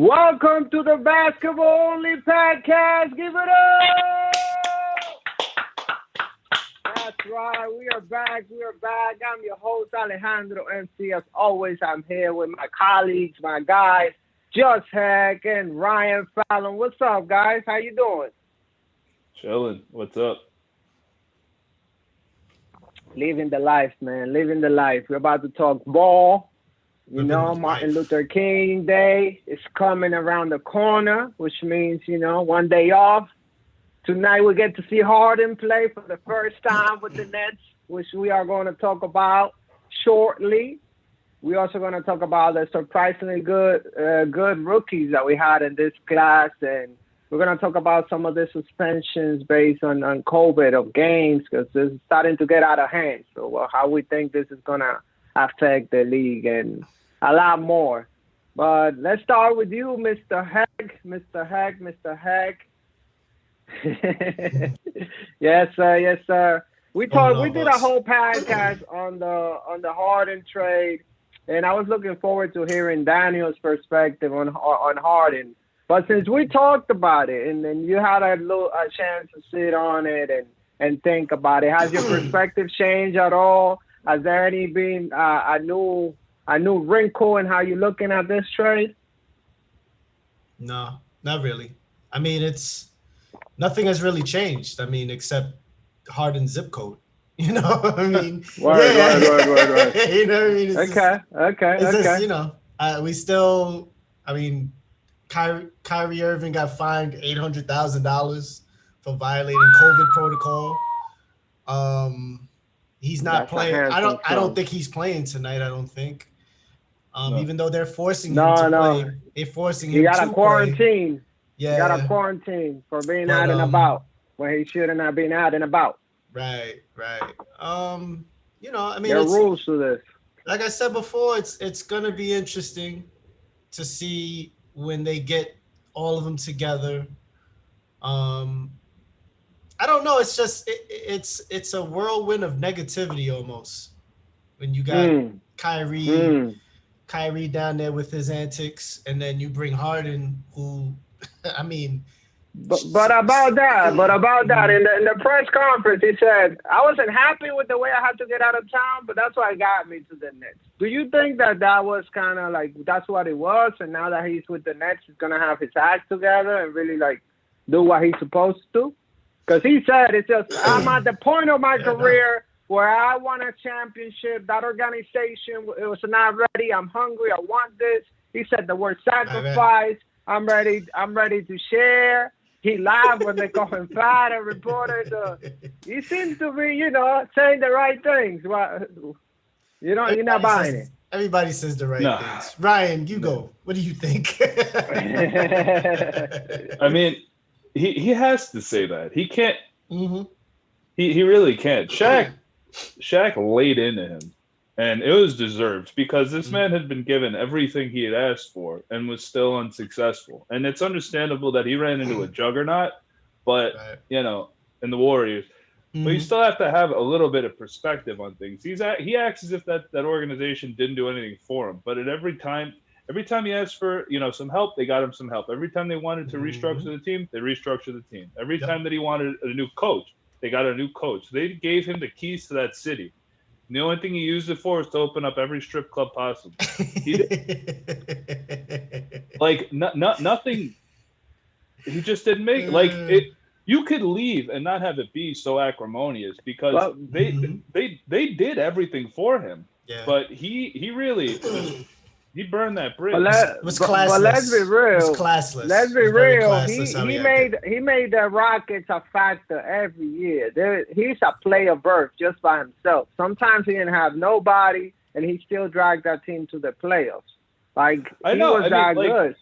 Welcome to the Basketball Only Podcast. Give it up! That's right. We are back. I'm your host, Alejandro MC. As always, I'm here with my colleagues, my guys, Just Heck and Ryan Fallon. What's up, guys? How you doing? Chilling. What's up? Living the life, man. Living the life. We're about to talk ball. You Living know, the Martin life. Luther King Day is coming around the corner, which means, one day off. Tonight we get to see Harden play for the first time with the Nets, which we are going to talk about shortly. We're also going to talk about the surprisingly good rookies that we had in this class, and we're going to talk about some of the suspensions based on COVID of games because this is starting to get out of hand. So how we think this is going to affect the league and a lot more. But let's start with you, Mr. Heck. Mr. Heck. Yes, sir. We did a whole podcast on the Harden trade, and I was looking forward to hearing Daniel's perspective on Harden. But since we talked about it, and then you had a chance to sit on it and think about it, has your perspective changed at all? Has there been a new wrinkle in how you're looking at this trade? No, not really. I mean, nothing has really changed. I mean, except Harden's zip code. You know, I mean, Word. You know what I mean? Okay. We still. I mean, Kyrie Irving got fined $800,000 for violating COVID protocol. He's not playing. I don't think he's playing tonight. I don't think. No. Even though they're forcing him to play, they're forcing him to play. He got a quarantine. Yeah. He got a quarantine for being out and about when he shouldn't have been out and about. Right. I mean, there are rules to this. Like I said before, it's gonna be interesting to see when they get all of them together. I don't know. It's just it's a whirlwind of negativity almost when you got Kyrie down there with his antics, and then you bring Harden, who, I mean. But about that, in the press conference, he said, I wasn't happy with the way I had to get out of town, but that's what got me to the Nets. Do you think that was kind of like, that's what it was, and now that he's with the Nets, he's going to have his act together and really, like, do what he's supposed to? Because he said, it's just, I'm at the point of my career where I want a championship. That organization, it was not ready. I'm hungry. I want this. He said the word sacrifice. I'm ready to share. He laughed when they call him fat and reporters. He seems to be, saying the right things. Well, you're not buying it. Everybody says the right things. Ryan, you go. What do you think? I mean, he has to say that. He can't. Mm-hmm. He really can't. Shaq laid into him, and it was deserved because this man had been given everything he had asked for and was still unsuccessful. And it's understandable that he ran into a juggernaut, but in the Warriors. Mm-hmm. But you still have to have a little bit of perspective on things. He acts as if that organization didn't do anything for him. But every time he asked for some help, they got him some help. Every time they wanted to restructure the team, they restructured the team. Every time that he wanted a new coach, they got a new coach. They gave him the keys to that city. And the only thing he used it for is to open up every strip club possible. Nothing. He just didn't make it. You could leave and not have it be so acrimonious because they did everything for him. Yeah. But he really he burned that bridge. It was classless. But let's be real. It was classless. Let's be real. He made the Rockets a factor every year. He's a player birth just by himself. Sometimes he didn't have nobody, and he still dragged that team to the playoffs. Good.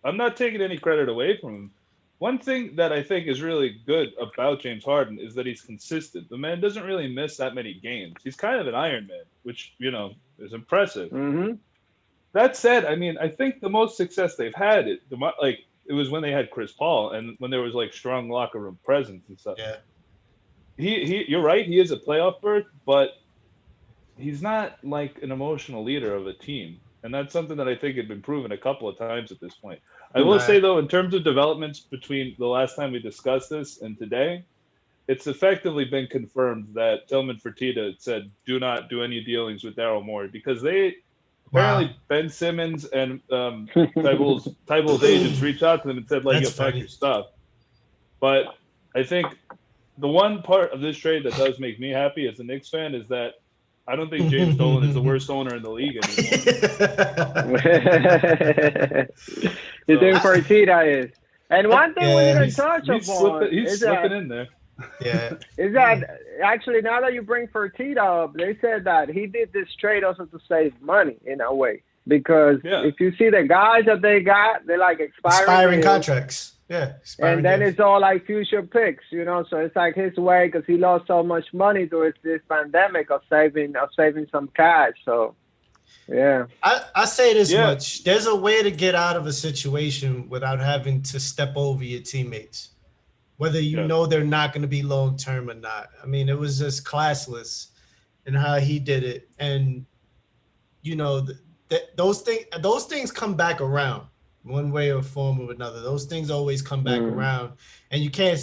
I'm not taking any credit away from him. One thing that I think is really good about James Harden is that he's consistent. The man doesn't really miss that many games. He's kind of an Iron Man, which, is impressive. Mm-hmm. That said, I mean, I think the most success they've had, it was when they had Chris Paul and when there was, strong locker room presence and stuff. Yeah. You're right, he is a playoff berth, but he's not, an emotional leader of a team. And that's something that I think had been proven a couple of times at this point. I will say, Right. though, in terms of developments between the last time we discussed this and today, it's effectively been confirmed that Tillman Fertitta said, do not do any dealings with Daryl Morey because they Wow. apparently Ben Simmons and Tybul's agents reached out to them and said, like, That's yo, pack your funny. stuff. But I think the one part of this trade that does make me happy as a Knicks fan is that I don't think James Dolan is the worst owner in the league anymore. You think So Fertitta is? And one thing we Yeah. didn't touch upon he's slipping in there. Yeah. is that actually now that you bring Fertitta up, they said that he did this trade also to save money in a way because Yeah. if you see the guys that they got, they're like Expiring deals. contracts. Yeah. Expiring And then deals. it's all like future picks, so it's like his way because he lost so much money during this pandemic of saving some cash. So yeah, I say this Yeah. much. There's a way to get out of a situation without having to step over your teammates, whether you Yes. know they're not going to be long term or not. I mean, it was just classless in how he did it. And, those things come back around one way or form or another. Those things always come back around. And you can't,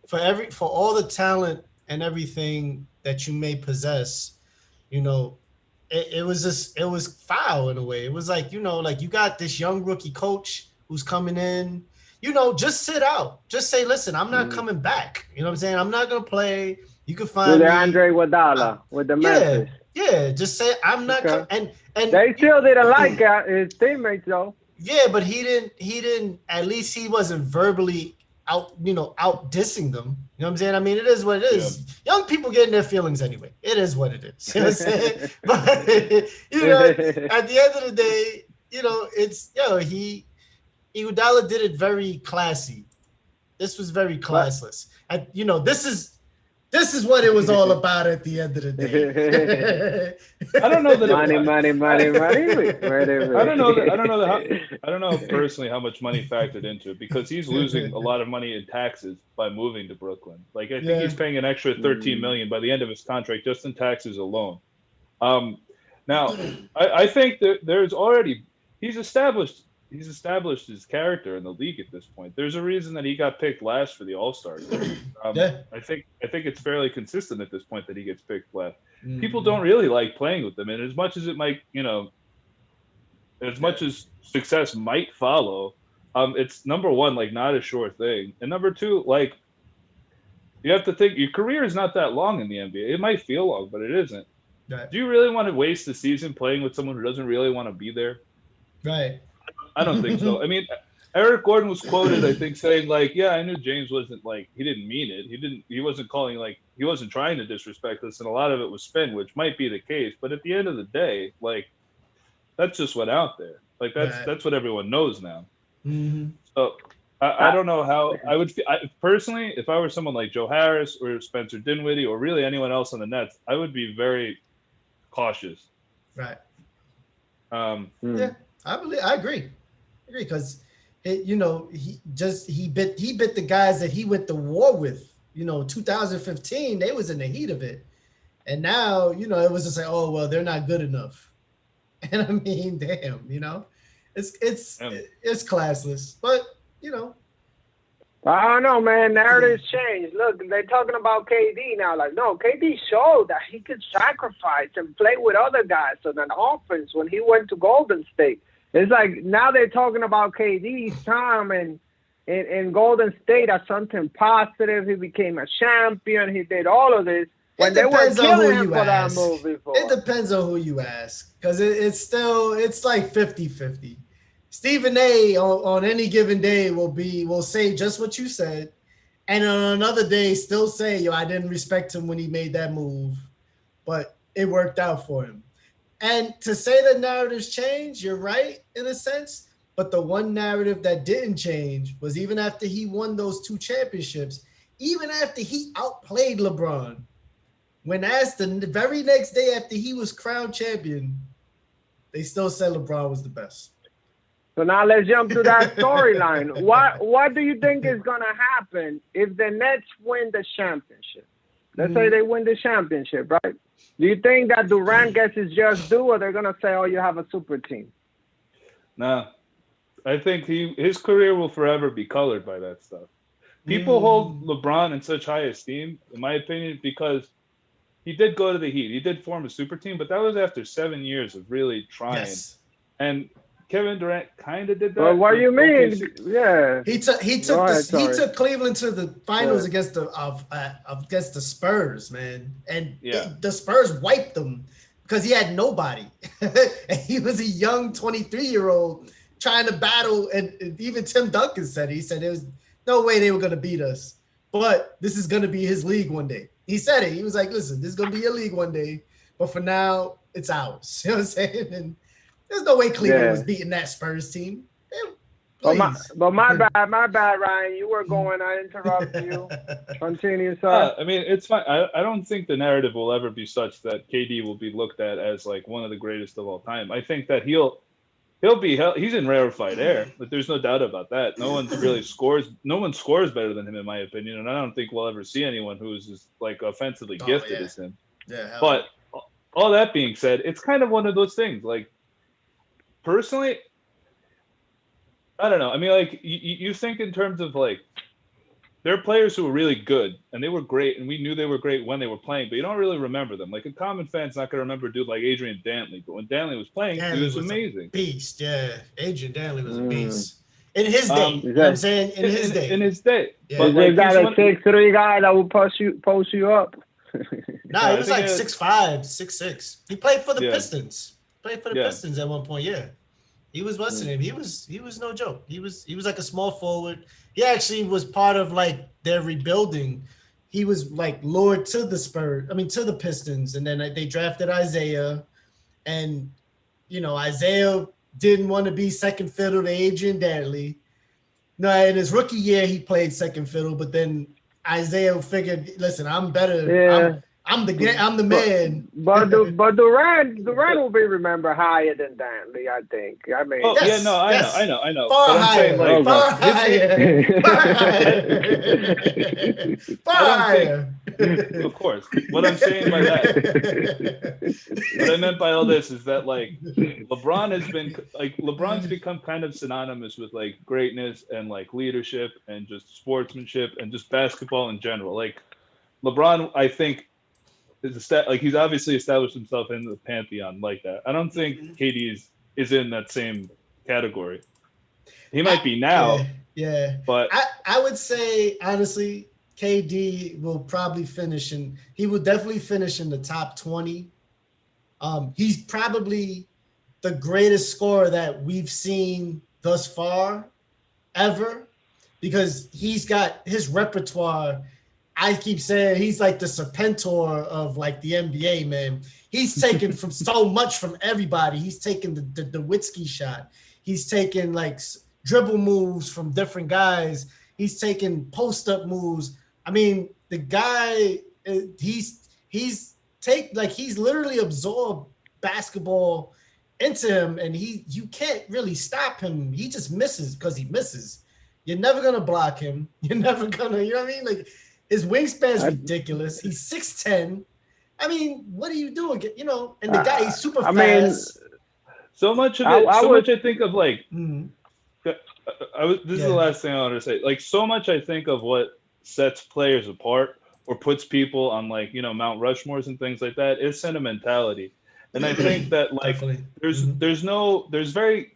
for all the talent and everything that you may possess, it was foul in a way. It was like, like you got this young rookie coach who's coming in, just sit out. Just say, listen, I'm not coming back. You know what I'm saying? I'm not going to play. You can with find the me. Andre Iguodala with the Yeah. Memphis. Yeah. Just say, I'm not Okay. coming. And They still didn't like his teammates though. yeah, but he didn't, at least he wasn't verbally out dissing them. You know what I'm saying? I mean, it is what it is. Yeah. Young people get in their feelings anyway. It is what it is. You know what I'm saying? But at the end of the day, it's Iguodala did it very classy. This was very But classless. And this is what it was all about at the end of the day. I don't know that money, it, money, money, money. I don't know that I don't know personally how much money factored into it because he's losing a lot of money in taxes by moving to Brooklyn. Like I think he's paying an extra $13 million by the end of his contract just in taxes alone. Now I think that there's already he's established his character in the league at this point. There's a reason that he got picked last for the All-Star game. I think it's fairly consistent at this point that he gets picked last. People don't really like playing with him, and as much as it might, as much as success might follow, it's number one, like not a sure thing, and number two, like you have to think your career is not that long in the NBA. It might feel long, but it isn't. Right. Do you really want to waste the season playing with someone who doesn't really want to be there? Right. I don't think so. I mean, Eric Gordon was quoted, I think, saying like, "Yeah, I knew James wasn't like he didn't mean it. He wasn't calling like he wasn't trying to disrespect us, and a lot of it was spin, which might be the case. But at the end of the day, like that's just went out there. Like that's what everyone knows now. Mm-hmm. So I don't know how I would personally, if I were someone like Joe Harris or Spencer Dinwiddie or really anyone else on the Nets, I would be very cautious. Right. Yeah, I agree because he bit the guys that he went to war with. 2015 they was in the heat of it, and now it was just like, oh well, they're not good enough. And I mean, damn, it's classless, but I don't know, man. Narratives change. Look, they're talking about KD now. Like, no, KD showed that he could sacrifice and play with other guys on an offense when he went to Golden State. It's like now they're talking about KD's time in Golden State as something positive. He became a champion. He did all of this. When they were killing him for that move before. It depends on who you ask, because it's like 50-50. Stephen A on any given day will say just what you said, and on another day still say, yo, I didn't respect him when he made that move, but it worked out for him. And to say that narratives change, you're right in a sense, but the one narrative that didn't change was even after he won those 2 championships, even after he outplayed LeBron, when asked the very next day after he was crowned champion, they still said LeBron was the best. So now let's jump to that storyline. What do you think is going to happen if the Nets win the championship? Let's say they win the championship, right? Do you think that Durant gets his just due, or they're gonna say, "Oh, you have a super team"? Nah, I think his career will forever be colored by that stuff. People hold Mm, LeBron in such high esteem, in my opinion, because he did go to the Heat. He did form a super team, but that was after 7 years of really trying. yes. And Kevin Durant kind of did Well, that what do with you mean? OKC. Yeah. He Go took ahead. this he Sorry. took Cleveland to the Go finals ahead. against the Spurs, man, and Yeah. the Spurs wiped them because he had nobody, and he was a young 23-year-old trying to battle. And even Tim Duncan said there was no way they were going to beat us, but this is going to be his league one day. He said it. He was like, "Listen, this is going to be your league one day, but for now, it's ours." You know what I'm saying? And there's no way Cleveland was Yeah. beating that Spurs team. But my Please. but my bad, Ryan. You were going. I interrupted you. Continue, sir. I mean, it's fine. I don't think the narrative will ever be such that KD will be looked at as like one of the greatest of all time. I think that he's in rarefied air, but there's no doubt about that. No one scores better than him, in my opinion, and I don't think we'll ever see anyone who's as like offensively Oh gifted yeah, as him. yeah. Hell But all that being said, it's kind of one of those things. Like personally, I don't know. I mean, like you think in terms of like there are players who were really good and they were great, and we knew they were great when they were playing, but you don't really remember them. Like a common fan's not gonna remember a dude like Adrian Dantley, but when Dantley was playing, he Danley was was a amazing. beast. Yeah, Adrian Danley was a Mm. beast in his day. Um, You Is know what I'm that saying? In his day. in his day, Yeah. but is like that he's a one. 6'3" guy that will post you up? Nah, he I was think like it- 6'5", 6'6". He played for the Yeah. Pistons. Played for the Yeah. Pistons at one point. Yeah. He was what's his name? He was no joke. He was like a small forward. He actually was part of like their rebuilding. He was like lured to the Spurs, to the Pistons, and then they drafted Isaiah, and Isaiah didn't want to be second fiddle to Adrian Dantley. No, in his rookie year he played second fiddle, but then Isaiah figured, listen, I'm better. Yeah. I'm the But man. but Durant will be remembered higher than Dantley, I think. I mean, Oh yeah, no, Yes. I know. Far But I'm saying higher. like Far Okay. higher. Far higher. Far I don't think- higher. of course. What I'm saying by that, what I meant by all this is that like LeBron's become kind of synonymous with like greatness and like leadership and just sportsmanship and just basketball in general. Like LeBron, I think he's obviously established himself in the pantheon like that. I don't think KD is in that same category. He might be now, Yeah. but I would say honestly, KD will probably finish he will definitely finish in the top 20. He's probably the greatest scorer that we've seen thus far ever, because he's got his repertoire. I keep saying he's like the Serpentor of like the NBA, man. He's taken from so much from everybody. He's taken the Nowitzki shot. He's taken like dribble moves from different guys. He's taken post-up moves. I mean, the guy, he's literally absorbed basketball into him, and you can't really stop him. He just misses because he misses. You're never gonna block him. You're never gonna, you know what I mean? Like his wingspan is ridiculous. He's 6'10". I mean, what are you doing? And the guy, he's super fast. mean, so much of it, much I think of like. Mhm. This is the last thing I want to say. Like so much, I think of what sets players apart or puts people on like Mount Rushmores and things like that is sentimentality, and I think that like there's very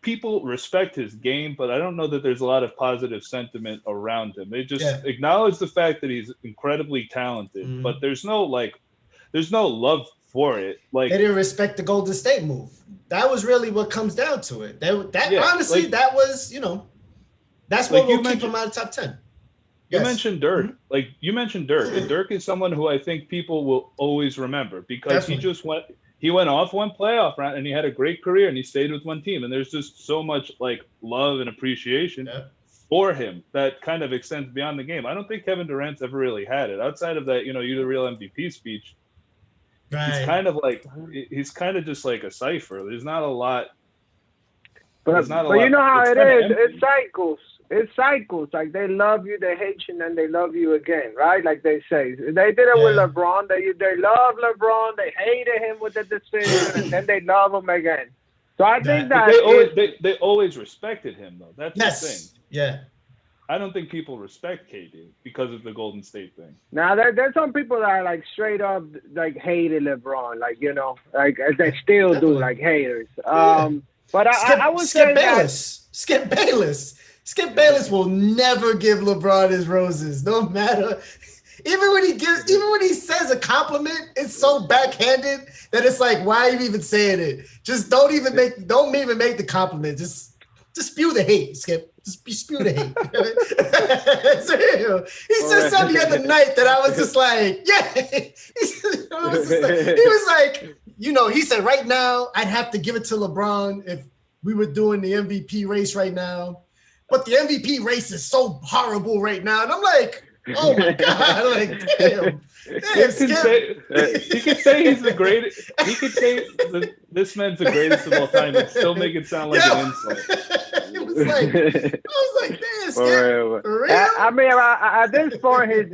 people respect his game, but I don't know that there's a lot of positive sentiment around him. They just acknowledge the fact that he's incredibly talented, but there's no love for it. Like they didn't respect the Golden State move. That was really what comes down to it. Honestly, like, that was that's what will keep him out of top 10. You mentioned Dirk. Like you mentioned Dirk, and Dirk is someone who I think people will always remember because he went off one playoff round and he had a great career and he stayed with one team, and there's just so much like love and appreciation for him that kind of extends beyond the game. I don't think Kevin Durant's ever really had it outside of that, you're the real MVP speech. Right. He's kind of just like a cipher. There's not a lot. But you know how it is. It cycles. It's cycles. Like they love you, they hate you, and then they love you again, right? Like they say, they did it with Yeah. LeBron. They love LeBron. They hated him with the decision, and then they love him again. So I think That But that they is always they always respected him though. That's the thing. yes, yeah. I don't think people respect KD because of the Golden State thing. now there's some people that are like straight up like hated LeBron, like like they still do Definitely. like haters. Yeah. But I would Skip say that Bayless. Skip Bayless. Skip Bayless will never give LeBron his roses, no matter. Even when he says a compliment, it's so backhanded that it's like, why are you even saying it? Just don't even make the compliment. Just spew the hate, Skip. Just spew the hate. It's real. He said something the other night that I was just like, yeah. He was like, he said right now I'd have to give it to LeBron if we were doing the MVP race right now. But the MVP race is so horrible right now. And I'm like, oh my God, like, damn, Skip. He could say he's the greatest. He could say this man's the greatest of all time and still make it sound like an insult. It was like, I was like, damn, Skip, for real? I mean, at this point, he's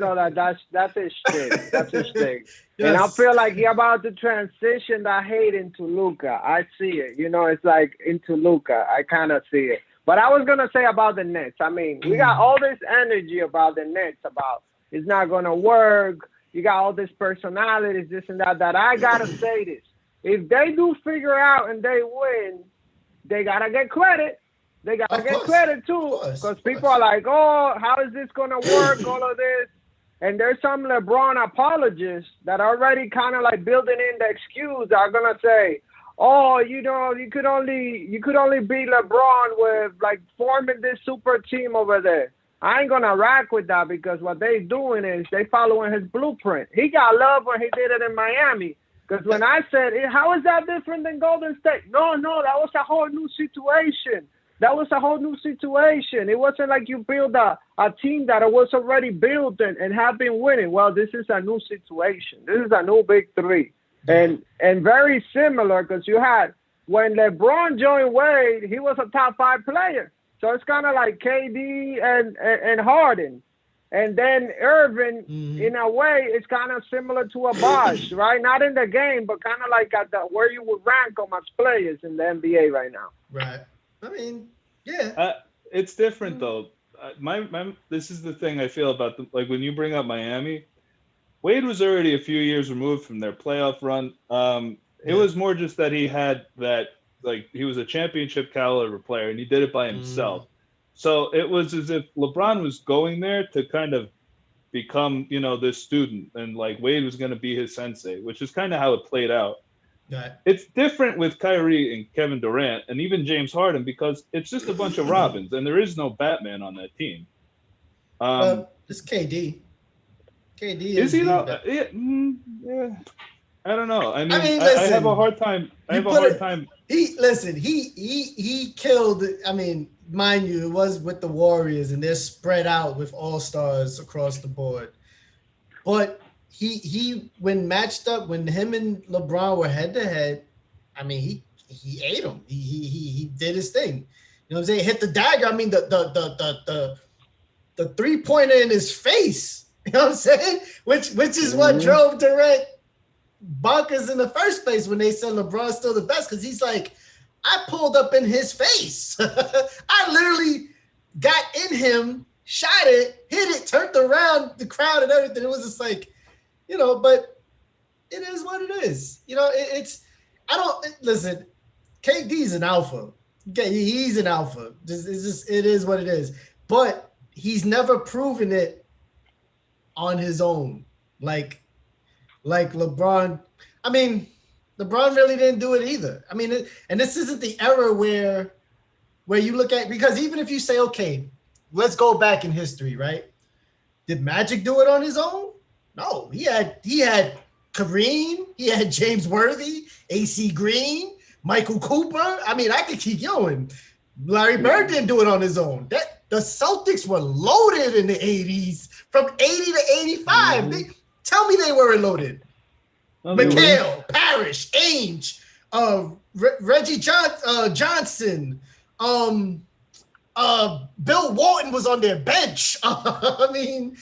that's his shtick. That's his shtick. Yes. And I feel like he about to transition that hate into Luka. I see it. It's like into Luka. I kind of see it. But I was gonna say about the Nets. I mean, we got all this energy about the Nets, about it's not gonna work. You got all this personalities, this and that. That I gotta say this: if they do figure out and they win, they gotta get credit. They gotta get credit too, because people are like, "Oh, how is this gonna work?" All of this, and there's some LeBron apologists that are already kind of like building in the excuse. Are gonna say, "Oh, you could only beat LeBron with like forming this super team over there." I ain't gonna rock with that because what they doing is they following his blueprint. He got love when he did it in Miami. Because when I said, how is that different than Golden State? No, that was a whole new situation. That was a whole new situation. It wasn't like you build a team that was already built and have been winning. Well, this is a new situation. This is a new big three. And very similar because you had, when LeBron joined Wade, he was a top 5 player. So it's kind of like KD and Harden. And then Irvin, in a way, is kind of similar to a Bosh, right? Not in the game, but kind of like at where you would rank them as players in the NBA right now. Right. I mean, yeah. It's different though. This is the thing I feel about like when you bring up Miami, Wade was already a few years removed from their playoff run. It was more just that he had that, like he was a championship caliber player and he did it by himself. So it was as if LeBron was going there to kind of become, this student, and like Wade was going to be his sensei, which is kind of how it played out. Right. It's different with Kyrie and Kevin Durant and even James Harden because it's just a bunch of Robins and there is no Batman on that team. It's KD. KD is he though? Yeah. I don't know. I mean, listen, I have a hard time. He killed. I mean, mind you, it was with the Warriors, and they're spread out with all-stars across the board. But he when matched up, when him and LeBron were head-to-head, I mean, he ate him. He did his thing. You know what I'm saying? Hit the dagger. I mean, the three-pointer in his face. You know what I'm saying? Which is what drove Durant bonkers in the first place when they said LeBron's still the best, because he's like, I pulled up in his face. I literally got in him, shot it, hit it, turned around the crowd and everything. It was just like, but it is what it is. Listen, KD's an alpha. Okay, he's an alpha. It is what it is. But he's never proven it on his own. Like LeBron. I mean, LeBron really didn't do it either. I mean, and this isn't the era where you look at, because even if you say, okay, let's go back in history, right? Did Magic do it on his own? No, he had Kareem, he had James Worthy, AC Green, Michael Cooper. I mean, I could keep going. Larry Bird didn't do it on his own. The Celtics were loaded in the 80s from 80 to 85. Tell me they weren't loaded. McHale, Parrish, Ainge, Reggie Johnson, Bill Walton was on their bench. I mean,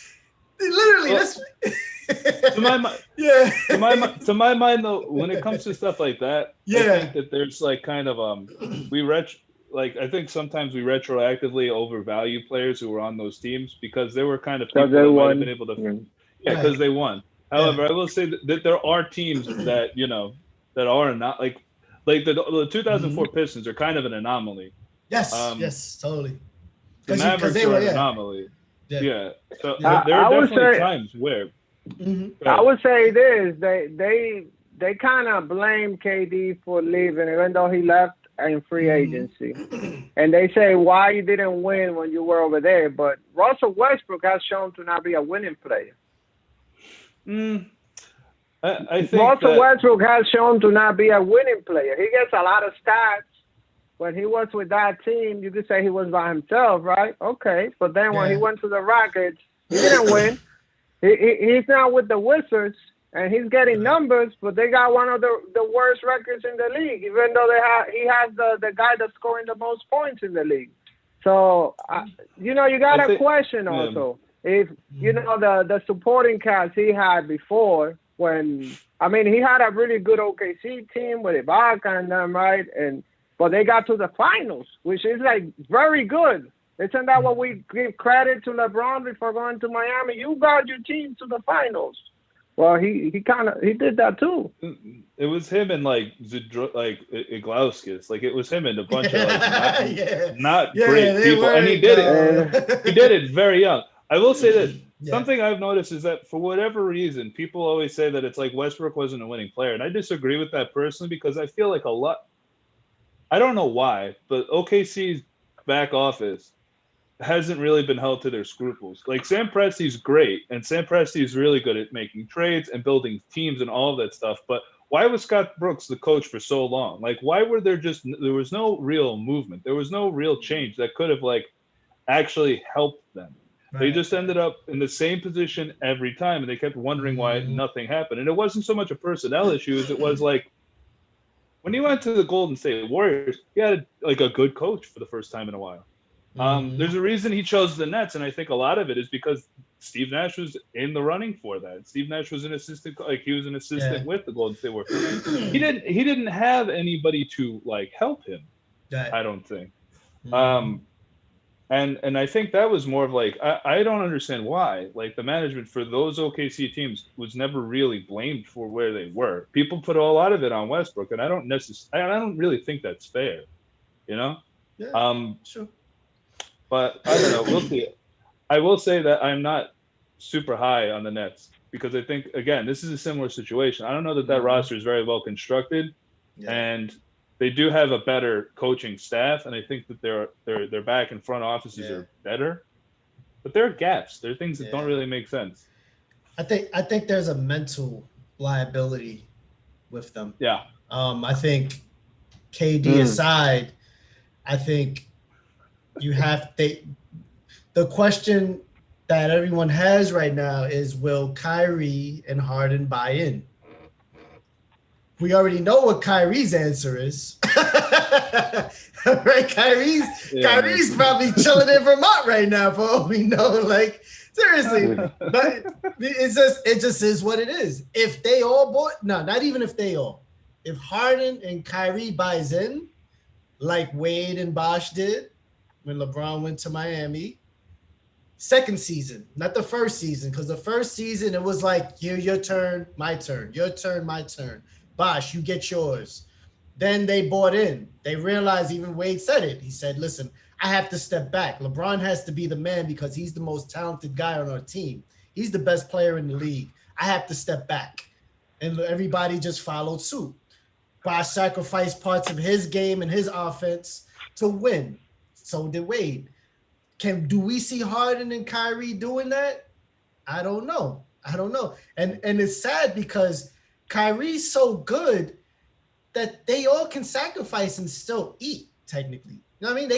literally, to my mind, yeah. to my mind though, when it comes to stuff like that, I think that there's like kind of I think sometimes we retroactively overvalue players who were on those teams because they were kind of people that might have been able to, because they won. However, I will say that there are teams that that are not like the 2004 Pistons are kind of an anomaly. Yes, totally. The Mavericks are an anomaly. Yeah. So there are definitely times where. I would say this: they kind of blame KD for leaving, even though he left in free agency, and they say why you didn't win when you were over there. But Russell Westbrook has shown to not be a winning player. I think Russell Westbrook has shown to not be a winning player. He gets a lot of stats. When he was with that team, you could say he was by himself, right? Okay, but then when he went to the Rockets, he didn't win. He's now with the Wizards, and he's getting numbers, but they got one of the worst records in the league, even though he has the guy that's scoring the most points in the league. So, you got to question also if, the supporting cast he had before when, he had a really good OKC team with Ibaka and them, right? But they got to the finals, which is like very good. Isn't that what we give credit to LeBron before going to Miami? You got your team to the finals. Well, he did that too. It was him and Iglauskas. Like it was him and a bunch of not great people, and he did it. He did it very young. I will say that something I've noticed is that for whatever reason, people always say that it's like Westbrook wasn't a winning player, and I disagree with that personally because I feel like a lot. I don't know why, but OKC's back office hasn't really been held to their scruples. Like Sam Presti's great, and Sam Presti's really good at making trades and building teams and all of that stuff. But why was Scott Brooks the coach for so long? Like, why were there was no real movement? There was no real change that could have actually helped them. Right. They just ended up in the same position every time, and they kept wondering why nothing happened. And it wasn't so much a personnel issue as it was like, when he went to the Golden State Warriors, he had a good coach for the first time in a while. There's a reason he chose the Nets, and I think a lot of it is because Steve Nash was in the running for that. Steve Nash was an assistant, he was an assistant with the Golden State Warriors. He didn't have anybody to help him. I don't think. And I think that was more of I don't understand why the management for those OKC teams was never really blamed for where they were. People put a lot of it on Westbrook, and I don't really think that's fair, Yeah, sure. But I don't know. We'll see. I will say that I'm not super high on the Nets because I think, again, this is a similar situation. I don't know that roster is very well constructed, and they do have a better coaching staff, and I think that their back and front offices are better. But there are gaps. There are things that don't really make sense. I think there's a mental liability with them. Yeah. I think KD aside, I think you have the question that everyone has right now is, will Kyrie and Harden buy in? We already know what Kyrie's answer is. Right? Kyrie's probably chilling in Vermont right now for all we know. Seriously. But it just is what it is. If they all bought, no, not even if they all. If Harden and Kyrie buys in, like Wade and Bosh did when LeBron went to Miami, second season, not the first season, because the first season it was your turn, my turn, your turn, my turn. Bosh, you get yours. Then they bought in. They realized, even Wade said it. He said, listen, I have to step back. LeBron has to be the man because he's the most talented guy on our team. He's the best player in the league. I have to step back. And everybody just followed suit. Bosh sacrificed parts of his game and his offense to win. So did Wade. Do we see Harden and Kyrie doing that? I don't know. And it's sad because Kyrie's so good that they all can sacrifice and still eat, technically. You know what I mean?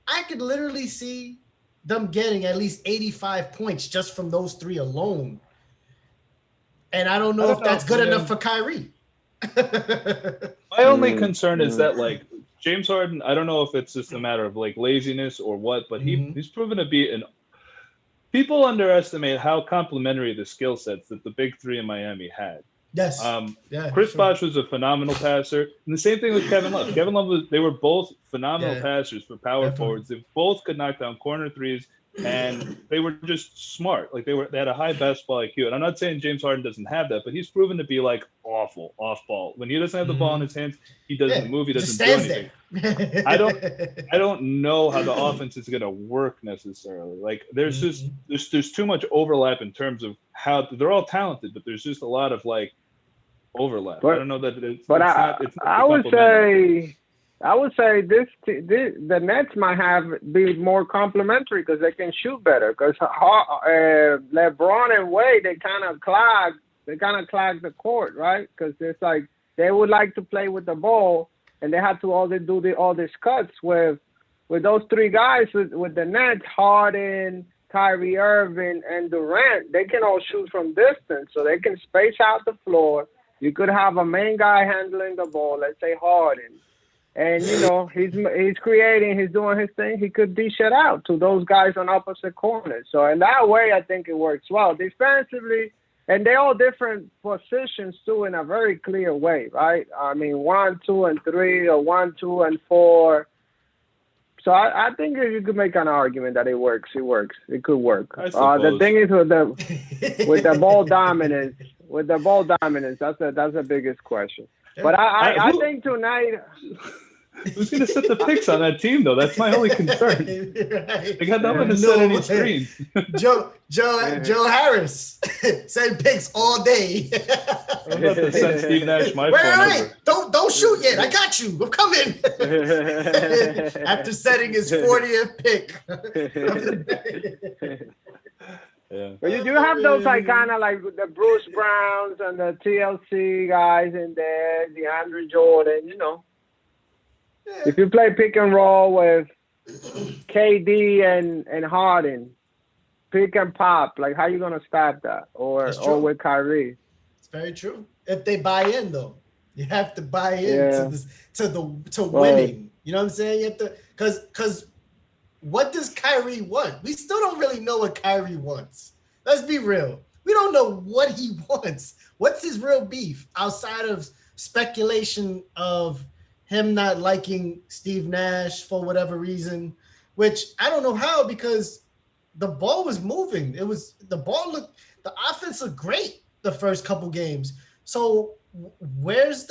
I could literally see them getting at least 85 points just from those three alone. And I don't know if that's good enough for Kyrie. My only concern is that James Harden, I don't know if it's just a matter of like laziness or what, but he's proven to be an. People underestimate how complementary the skill sets that the big three in Miami had. Yes. Chris Bosh was a phenomenal passer, and the same thing with Kevin Love. Kevin Love they were both phenomenal passers for power forwards. They both could knock down corner threes, and they were just smart. Like they had a high basketball IQ. And I'm not saying James Harden doesn't have that, but he's proven to be like awful off ball. When he doesn't have the ball in his hands, he doesn't move. He doesn't do anything. I don't know how the offense is going to work necessarily. Like there's just there's too much overlap in terms of how they're all talented, but there's just a lot of like overlap. I don't know that it's. But it's I would say the Nets might be more complimentary because they can shoot better. Because LeBron and Wade, they kind of clog the court, right? Because it's like they would like to play with the ball, and they have to all these cuts with those three guys with the Nets, Harden, Kyrie Irving, and Durant. They can all shoot from distance, so they can space out the floor. You could have a main guy handling the ball, let's say Harden. And, he's creating, he's doing his thing. He could dish it out to those guys on opposite corners. So in that way, I think it works well. Defensively, and they're all different positions, too, in a very clear way, right? I mean, 1, 2, and 3, or 1, 2, and 4. So I think you could make an argument that it works. It works. It could work. The thing is with the ball dominance. With the ball dominance, that's the biggest question. But I think tonight. Who's going to set the picks on that team, though? That's my only concern. They got no one to set any screens. Joe Harris send picks all day. I'm about to send Steve Nash my phone number. Don't shoot yet. I got you. I'm coming. After setting his 40th pick. Yeah. But you do have those kind of like the Bruce Browns and the TLC guys in there, DeAndre Jordan, If you play pick and roll with KD and Harden, pick and pop, like how you gonna stop that? Or with Kyrie? It's very true. If they buy in, though, you have to buy in to winning. You know what I'm saying? You have to because what does Kyrie want? We still don't really know what Kyrie wants. Let's be real. We don't know what he wants. What's his real beef outside of speculation of him not liking Steve Nash for whatever reason, which I don't know how because the ball was moving. The offense looked great the first couple games. So where's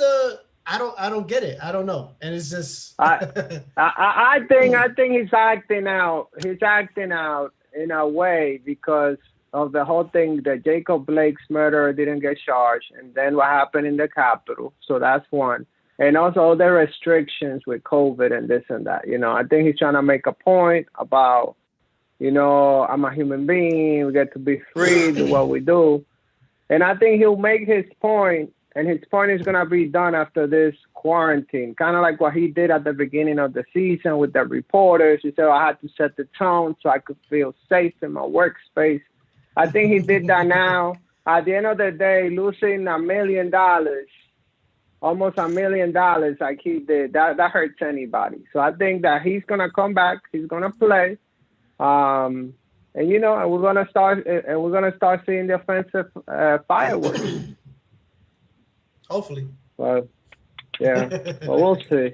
I don't get it. I don't know. And it's just I think he's acting out. He's acting out in a way because of the whole thing that Jacob Blake's murderer didn't get charged, and then what happened in the Capitol. So that's one. And also the restrictions with COVID and this and that. I think he's trying to make a point about, I'm a human being. We get to be free, do what we do. And I think he'll make his point, and his point is going to be done after this quarantine, kind of like what he did at the beginning of the season with the reporters. He said, I had to set the tone so I could feel safe in my workspace. I think he did that now. At the end of the day, losing $1 million, almost $1 million like he did, that hurts anybody. So I think that he's going to come back. He's going to play. And we're going to start seeing the offensive fireworks. Hopefully. Well, yeah. Well, we'll see.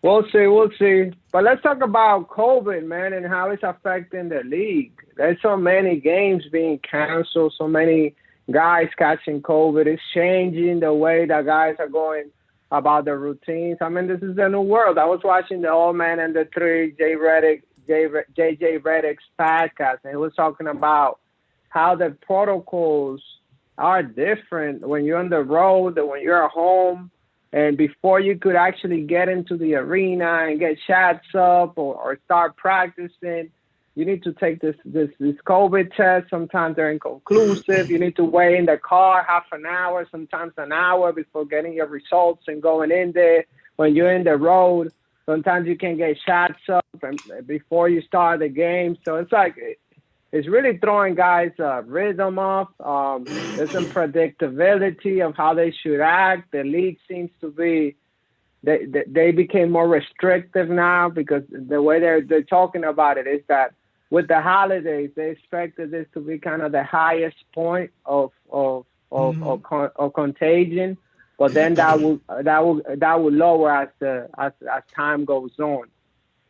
We'll see. But let's talk about COVID, man, and how it's affecting the league. There's so many games being canceled, so many guys catching COVID. It's changing the way that guys are going about their routines. I mean, this is the new world. I was watching the Old Man and the Three, JJ Redick's podcast, and he was talking about how the protocols are different when you're on the road and when you're at home. And before you could actually get into the arena and get shots up or start practicing, you need to take this COVID test. Sometimes they're inconclusive. You need to wait in the car half an hour, sometimes an hour before getting your results and going in there. When you're in the road, sometimes you can get shots up before you start the game. So it's like it's really throwing guys' rhythm off. There's some predictability of how they should act. The league seems to be they became more restrictive now because the way they're talking about it is that with the holidays they expected this to be kind of the highest point of contagion, but then that will lower as time goes on.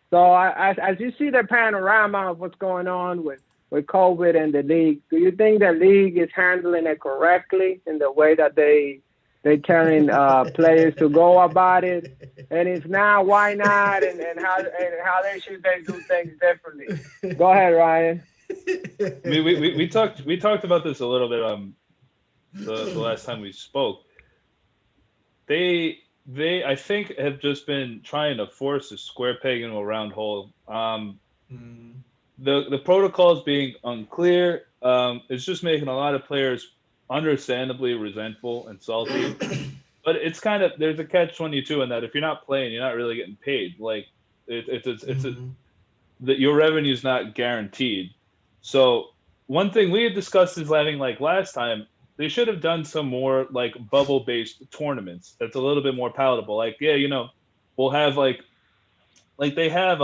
So as you see the panorama of what's going on with COVID and the league, do you think the league is handling it correctly in the way that they telling players to go about it? And if not, why not? And how they do things differently? Go ahead, Ryan. I mean, we talked about this a little bit the last time we spoke. They I think have just been trying to force a square peg into a round hole. The protocols being unclear is just making a lot of players understandably resentful and salty. But it's kind of, there's a catch-22 in that if you're not playing, you're not really getting paid. Like that your revenue is not guaranteed. So one thing we had discussed is letting, like last time, they should have done some more like bubble-based tournaments. That's a little bit more palatable. Like, yeah, we'll have like they have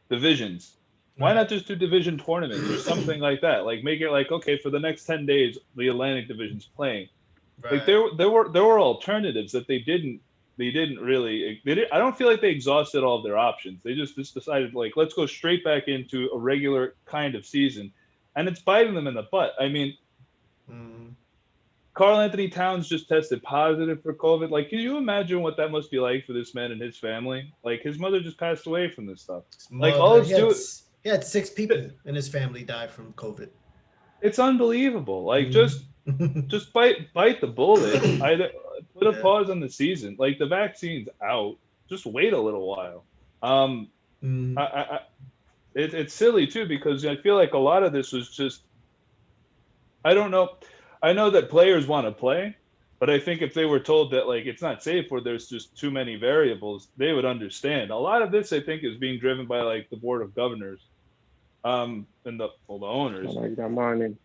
divisions. Why not just do division tournaments or something like that? Like make it like, okay, for the next 10 days, the Atlantic division's playing. Right. Like there were alternatives that they didn't really. I don't feel like they exhausted all of their options. They just decided like, let's go straight back into a regular kind of season, and it's biting them in the butt. I mean, Karl Anthony Towns just tested positive for COVID. Like, can you imagine what that must be like for this man and his family? Like, his mother just passed away from this stuff. Like, all it's he had 6 people in his family die from COVID. It's unbelievable. Like, just bite the bullet. Either put a pause on the season. Like, the vaccine's out. Just wait a little while. It's silly too, because I feel like a lot of this was just, I don't know. I know that players want to play, but I think if they were told that like it's not safe or there's just too many variables, they would understand. A lot of this, I think, is being driven by like the board of governors, and the owners. I like that morning.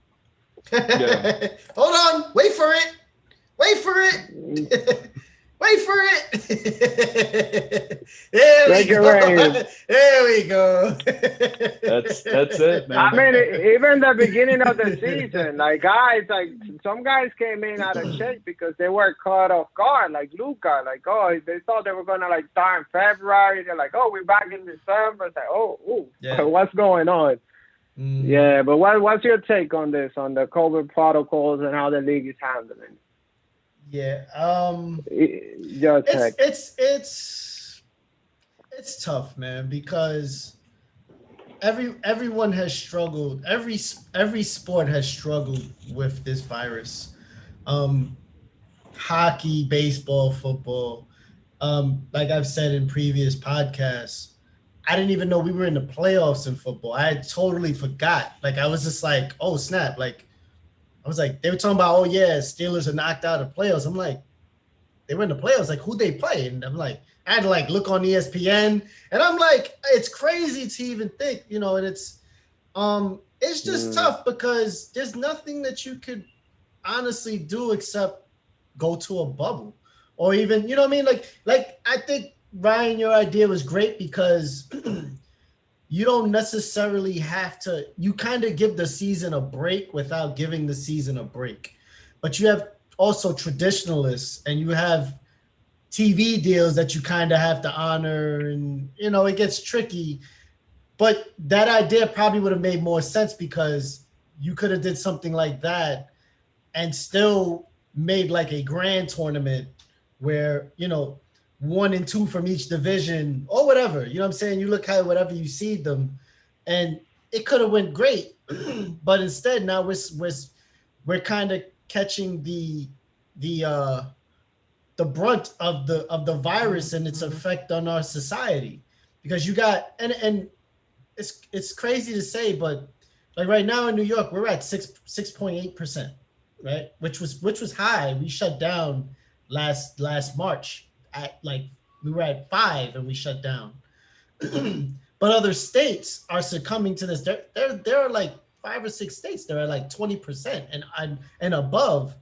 Yeah. Hold on, wait for it. Wait for it. There we go. That's it, man. I mean, even the beginning of the season, like some guys came in out of shape because they were caught off guard, like Luka. Like, they thought they were gonna like start in February. They're like, we're back in December. It's like, what's going on? Yeah, but what's your take on this, on the COVID protocols and how the league is handling? Yeah, it's tough, man, because everyone has struggled. Every sport has struggled with this virus. Hockey, baseball, football. Like I've said in previous podcasts, I didn't even know we were in the playoffs in football. I had totally forgot. Like I was just like, oh snap! Like I was like, they were talking about, Steelers are knocked out of playoffs. I'm like, they were in the playoffs. Like, who'd they play? And I'm like, I had to like look on ESPN, and I'm like, it's crazy to even think, and it's just tough because there's nothing that you could honestly do except go to a bubble, or even, you know what I mean? Like I think, Ryan, your idea was great because you don't necessarily have to, you kind of give the season a break without giving the season a break. But you have also traditionalists, and you have TV deals that you kind of have to honor, and, it gets tricky. But that idea probably would have made more sense because you could have did something like that and still made like a grand tournament where, 1 and 2 from each division or whatever, you know what I'm saying? You look at whatever you seed them, and it could have went great, but instead now we're kind of catching the brunt of the virus and its effect on our society, because you got, and it's crazy to say, but like right now in New York, we're at 6.8%, right? Which was high. We shut down last March. At like we were at 5 and we shut down. But other states are succumbing to this. There are like 5 or 6 states that are like 20% and above.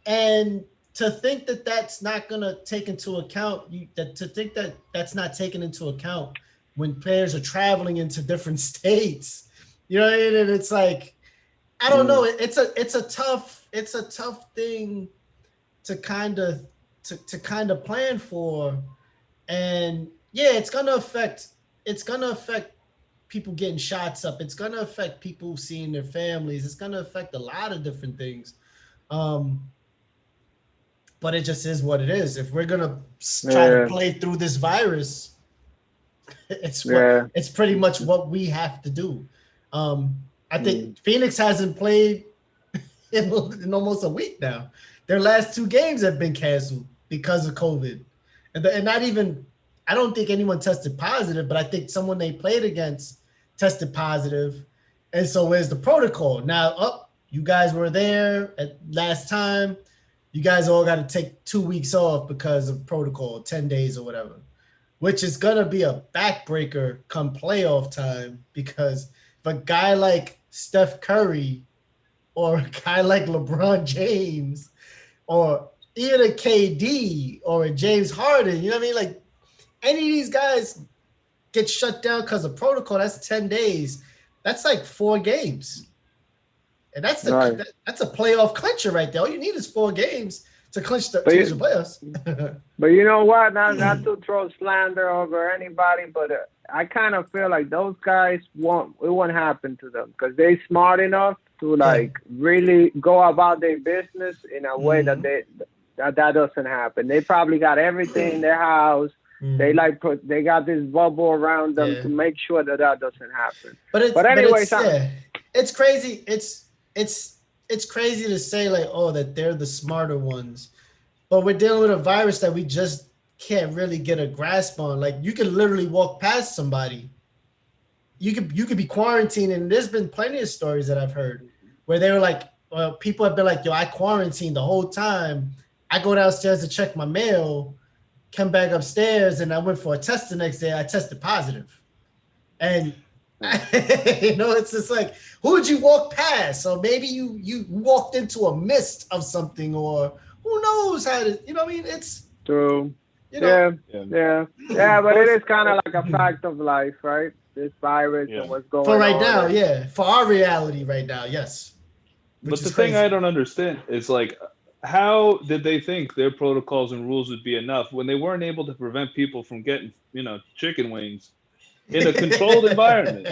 And to think that that's not gonna take into account to think that that's not taken into account when players are traveling into different states. You know what I mean? And it's like, I don't know. It's a tough thing to kind of plan for. And yeah, it's gonna affect people getting shots up. It's gonna affect people seeing their families. It's gonna affect a lot of different things. Um, but it just is what it is. If we're gonna try to play through this virus, it's pretty much what we have to do. I think Phoenix hasn't played in almost a week now. Their last 2 games have been canceled because of COVID, and not even. I don't think anyone tested positive, but I think someone they played against tested positive, and so where's the protocol now? You guys were there at last time. You guys all got to take 2 weeks off because of protocol, 10 days or whatever, which is going to be a backbreaker come playoff time, because if a guy like Steph Curry or a guy like LeBron James or even a KD or a James Harden, you know what I mean? Like, any of these guys get shut down because of protocol, that's 10 days. That's like 4 games. And that's that's a playoff clincher right there. All you need is 4 games to clinch the playoffs. But you know what? Not to throw slander over anybody, but I kind of feel like those guys it won't happen to them because they're smart enough to really go about their business in a way that that doesn't happen. They probably got everything in their house. They they got this bubble around them to make sure that doesn't happen. But anyway, it's crazy. It's crazy to say that they're the smarter ones, but we're dealing with a virus that we just can't really get a grasp on. Like, you can literally walk past somebody. You could be quarantined, and there's been plenty of stories that I've heard where they were like, people have been like, yo, I quarantined the whole time. I go downstairs to check my mail, come back upstairs, and I went for a test the next day. I tested positive. And, it's just like, who would you walk past? So maybe you walked into a mist of something, or who knows how to, you know what I mean? It's true. Yeah, but it is kind of like a fact of life, right? This virus and what's going on. For right now, for our reality right now, yes. But the thing I don't understand is, like, how did they think their protocols and rules would be enough when they weren't able to prevent people from getting, chicken wings in a controlled environment?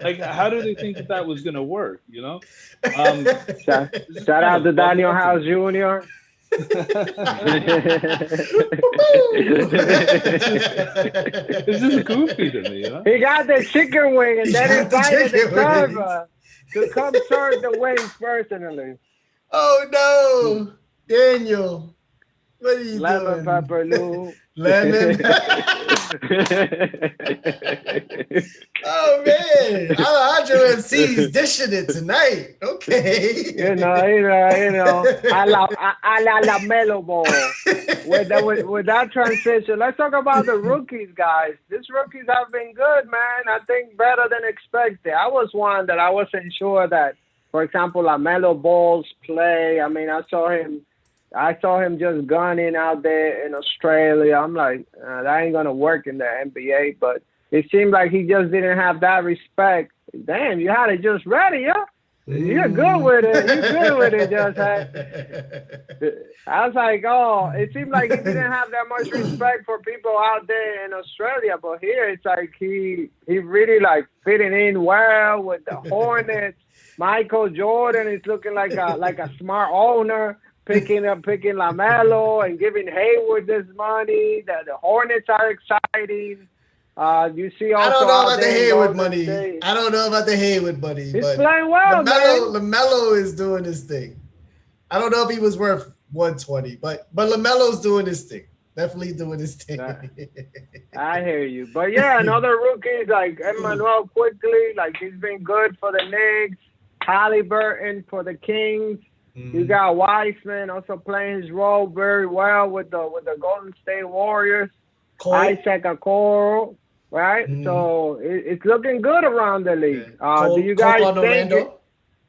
Like, how do they think that was going to work, Shout out to Daniel House Jr. It's just goofy to me, He got the chicken wing and then invited the server to come serve the wings personally. Oh no, Daniel! What are you Lemon doing? Pepper Lou. Lemon. Oh man, Alejandro MC's dishing it tonight. Okay. You know, a la Melo Ball. With that transition, let's talk about the rookies, guys. These rookies have been good, man. I think better than expected. I was one that I wasn't sure that, for example, LaMelo Ball's play. I mean, I saw him just gunning out there in Australia. I'm like, that ain't gonna work in the NBA. But it seemed like he just didn't have that respect. Damn, you had it just ready, yeah. You're good with it. You're good with it, just. I was like, it seemed like he didn't have that much respect for people out there in Australia. But here, it's like he really fitting in well with the Hornets. Michael Jordan is looking like a smart owner. Picking LaMelo and giving Hayward this money. The Hornets are exciting. You see also. I don't know about the Hayward money. I don't know about the Hayward money. He's playing well, man. LaMelo is doing his thing. I don't know if he was worth 120, but LaMelo's doing his thing. Definitely doing his thing. I hear you, but yeah, another rookie like Emmanuel quickly, he's been good for the Knicks. Halliburton for the Kings. You got Wiseman also playing his role very well with the Golden State Warriors. Isaac Okoro, right? So it's looking good around the league. Do you guys think?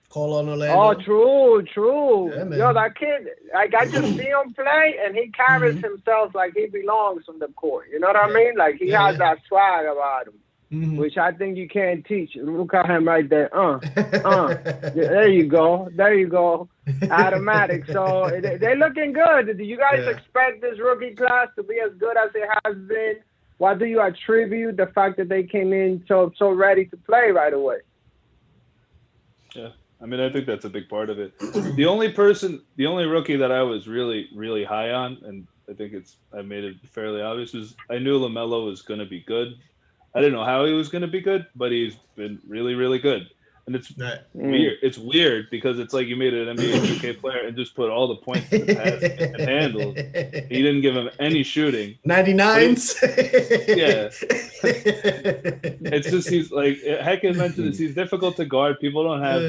Call on Oh, Orlando. true. Yeah, Yo, man. that kid, like I just see him play, and he carries Hmm. himself like he belongs on the court. You know what I Yeah. mean? Like he Yeah, has yeah. that swag about him, Hmm. which I think you can't teach. Look at him right there. Uh. Yeah, there you go. There you go. Automatic. So they're looking good. Do you guys Yeah. expect this rookie class to be as good as it has been? What do you attribute the fact that they came in so ready to play right away? Yeah, I mean, I think that's a big part of it. The only rookie that I was really, really high on, and I think I made it fairly obvious, was I knew Lamelo was going to be good. I didn't know how he was going to be good, but he's been really, really good. And it's Right. Mm. weird. It's weird because it's like you made an NBA 2K player and just put all the points in the basket and handles. He didn't give him any shooting, but he, 99s. yeah, it's just he's like Heck had mentioned this. He's difficult to guard. People don't have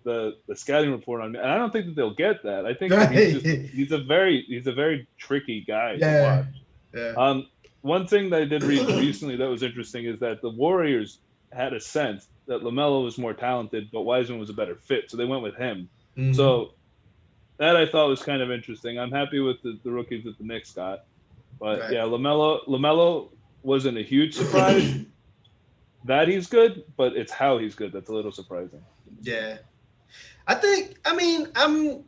the scouting report on me, and I don't think that they'll get that. I think that Right. he's a very tricky guy to Yeah. watch. Yeah. Um, One thing that I did read recently that was interesting is that the Warriors had a sense that Lamelo was more talented, but Wiseman was a better fit, so they went with him. Hmm. So that I thought was kind of interesting. I'm happy with the rookies that the Knicks got, but Right. yeah, Lamelo wasn't a huge surprise that he's good, but it's how he's good that's a little surprising. Yeah. I mean, I'm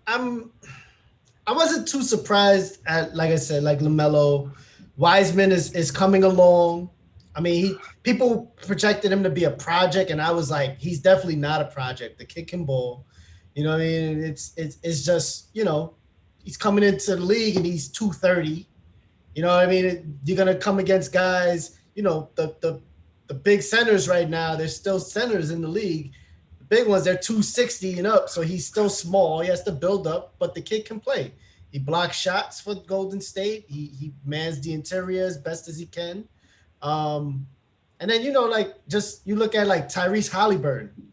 I wasn't too surprised at, like I said, like LaMelo. Wiseman is coming along. I mean, people projected him to be a project, and I was like, he's definitely not a project. The kid can ball. You know what I mean? It's just, he's coming into the league and he's 230. You know what I mean? You're gonna come against guys, the big centers right now, there's still centers in the league. The big ones, they're 260 and up, so he's still small. He has to build up, but the kid can play. He blocks shots for Golden State. He mans the interior as best as he can. Um, and then like just you look at like Tyrese Halliburton.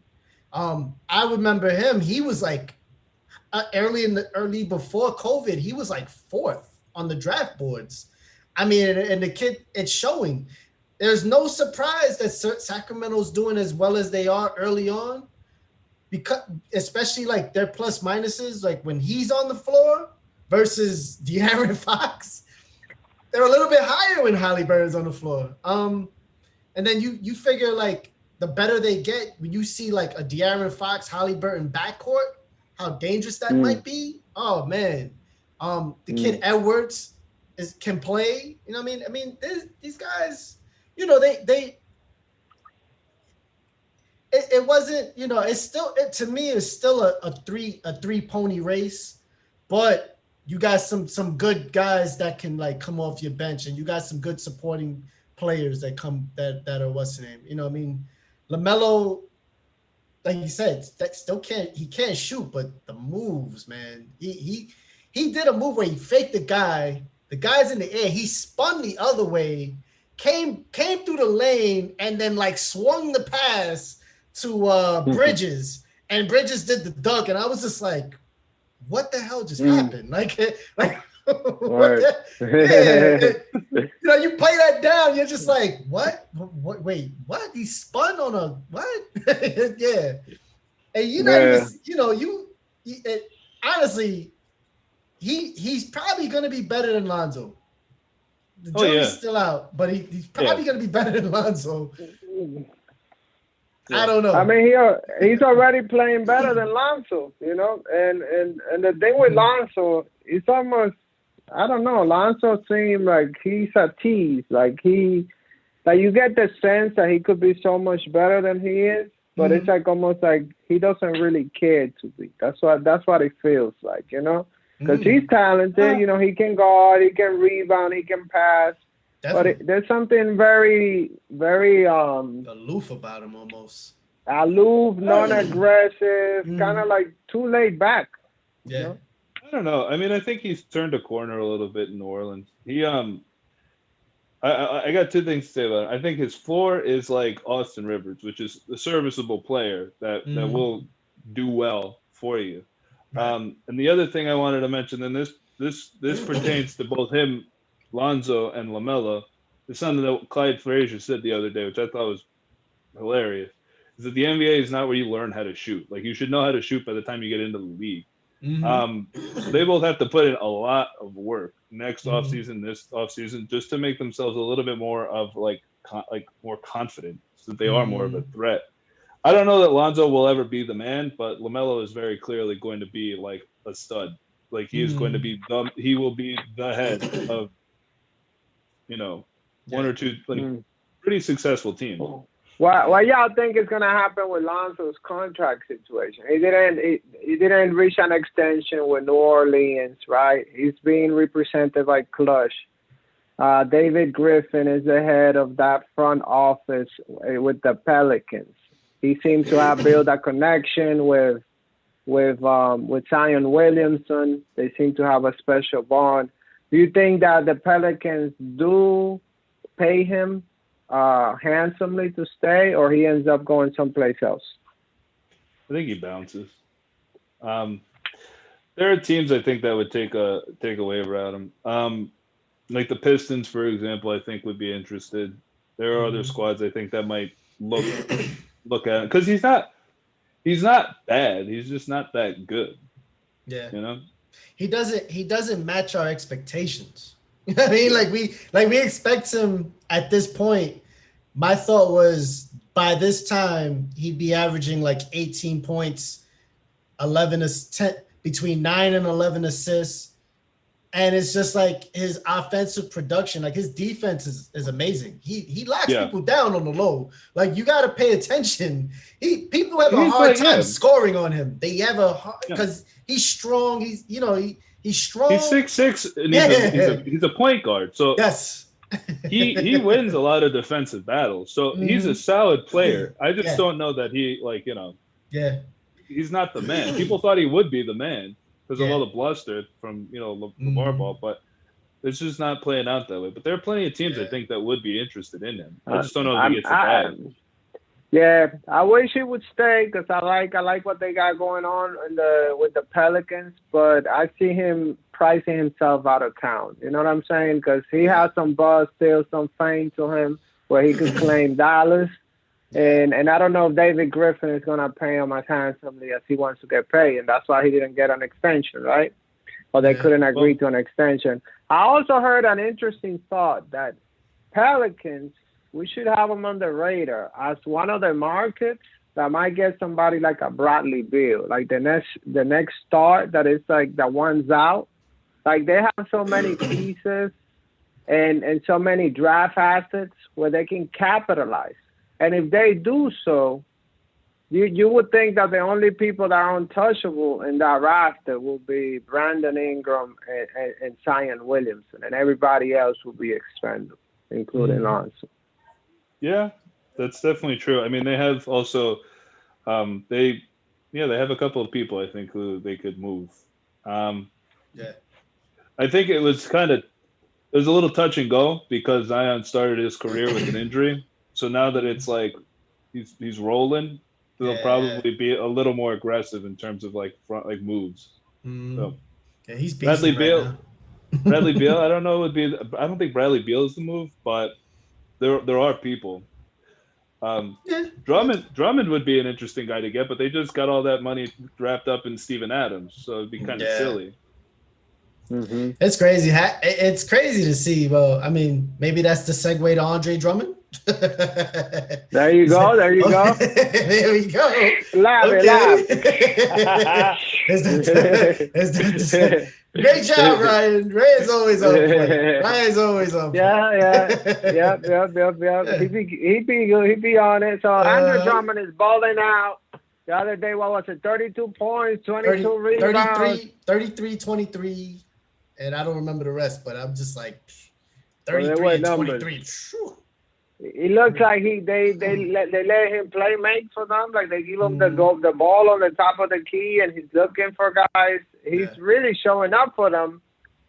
I remember him. He was like early before COVID, he was like fourth on the draft boards. I mean, and the kid, it's showing. There's no surprise that Sacramento's doing as well as they are early on, because especially like their plus minuses, like when he's on the floor versus De'Aaron Fox, they're a little bit higher when Halliburton's on the floor. And then you figure like the better they get, when you see like a De'Aaron Fox Halliburton backcourt, how dangerous that Mm. might be. Oh man, the kid Mm. Edwards can play. You know what I mean? These guys, they it wasn't, it's still, to me it's still a three pony race, but you got some good guys that can like come off your bench, and you got some good supporting players that are what's the name, LaMelo, like you said, that still can't shoot, but the moves, man, he did a move where he faked the guy's in the air, he spun the other way, came through the lane, and then like swung the pass to Bridges, and Bridges did the dunk, and I was just like, what the hell just Mm. happened? Like what Word. the, yeah, you play that down, you're just like, what, wait, what, he spun on a what? Yeah, and you're not even, Yeah. honestly, he's probably gonna be better than Lonzo. The Oh jury's yeah, still out, but he's yeah, probably gonna be better than Lonzo. I yeah. don't I know. mean, he's already playing better than Lonzo, and the thing with Mhm. Lonzo, it's almost, I don't know. Lonzo seems like he's a tease. Like you get the sense that he could be so much better than he is, but it's Mhm. like almost like he doesn't really care to be. That's what it feels like, because he's Mhm. talented. He can guard, he can rebound, he can pass, but Definitely there's something very, very aloof about him almost. aloof, non-aggressive, kind of Mhm. like too laid back, you Yeah. know. I don't know. I mean, I think he's turned a corner a little bit in New Orleans. I got two things to say about it. I think his floor is like Austin Rivers, which is a serviceable player that Mhm. will do well for you. Right. And the other thing I wanted to mention, and this pertains to both him, Lonzo, and Lamelo, is something that Clyde Frazier said the other day, which I thought was hilarious. is that the NBA is not where you learn how to shoot. Like you should know how to shoot by the time you get into the league. So they both have to put in a lot of work next offseason, this offseason, just to make themselves a little bit more of like more confident, so that they are more of a threat. I don't know that Lonzo will ever be the man, but LaMelo is very clearly going to be like a stud. Like he is going to be he will be the head of, one or two like pretty successful teams. What y'all think is gonna happen with Lonzo's contract situation? He didn't reach an extension with New Orleans, right? He's being represented by Clutch. David Griffin is the head of that front office with the Pelicans. He seems to have built a connection with Zion Williamson. They seem to have a special bond. Do you think that the Pelicans do pay him handsomely to stay, or he ends up going someplace else? I think he bounces. There are teams I think that would take a waiver at him. Like the Pistons, for example, I think would be interested. There are other squads I think that might look at him because he's not bad. He's just not that good. Yeah, he doesn't match our expectations. I mean, like we expect him at this point. My thought was by this time he'd be averaging like 18 points, 10 between 9 and 11 assists. And it's just like his offensive production, like his defense is amazing. He locks people down on the low. Like you got to pay attention. People have a hard time scoring on him. They have because he's strong. He's strong. He's 6'6", and he's a point guard. So yes, he wins a lot of defensive battles. So he's a solid player. I just don't know that he's not the man. People thought he would be the man because of all the bluster from LeVar Ball, but it's just not playing out that way. But there are plenty of teams I think that would be interested in him. I just don't know if he gets the bag. Yeah, I wish he would stay because I like what they got going on with the Pelicans, but I see him pricing himself out of town. You know what I'm saying? Because he has some buzz still, some fame to him where he could claim Dallas. And I don't know if David Griffin is going to pay him as handsomely as he wants to get paid, and that's why he didn't get an extension, right? Or they couldn't agree to an extension. I also heard an interesting thought that Pelicans, we should have them on the radar as one of the markets that might get somebody like a Bradley Beal, like the next start that is like the one's out. Like they have so many pieces and so many draft assets where they can capitalize. And if they do so, you would think that the only people that are untouchable in that roster will be Brandon Ingram and Zion Williamson, and everybody else will be expendable, including Lonzo. Yeah, that's definitely true. I mean, they have also they have a couple of people I think who they could move. I think it was a little touch and go because Zion started his career with an injury. So now that it's like he's rolling, they'll probably be a little more aggressive in terms of like front moves. So he's Bradley Beal. Now. Bradley Beal, I don't know. I don't think Bradley Beal is the move, but there are people. Drummond would be an interesting guy to get, but they just got all that money wrapped up in Steven Adams, so it'd be kind of silly. Mm-hmm. It's crazy. It's crazy to see. Well, I mean, maybe that's the segue to Andre Drummond. There you go. There we go. Great job, Ryan. Ray is always on point. Yeah. He be on it. So Andre Drummond is balling out. The other day, what was it? 32 points, 22 rebounds. 33, 23. And I don't remember the rest, but I'm just like 33 and 23. It looks like they let him play make for them. Like they give him the ball on the top of the key, and he's looking for guys. He's really showing up for them.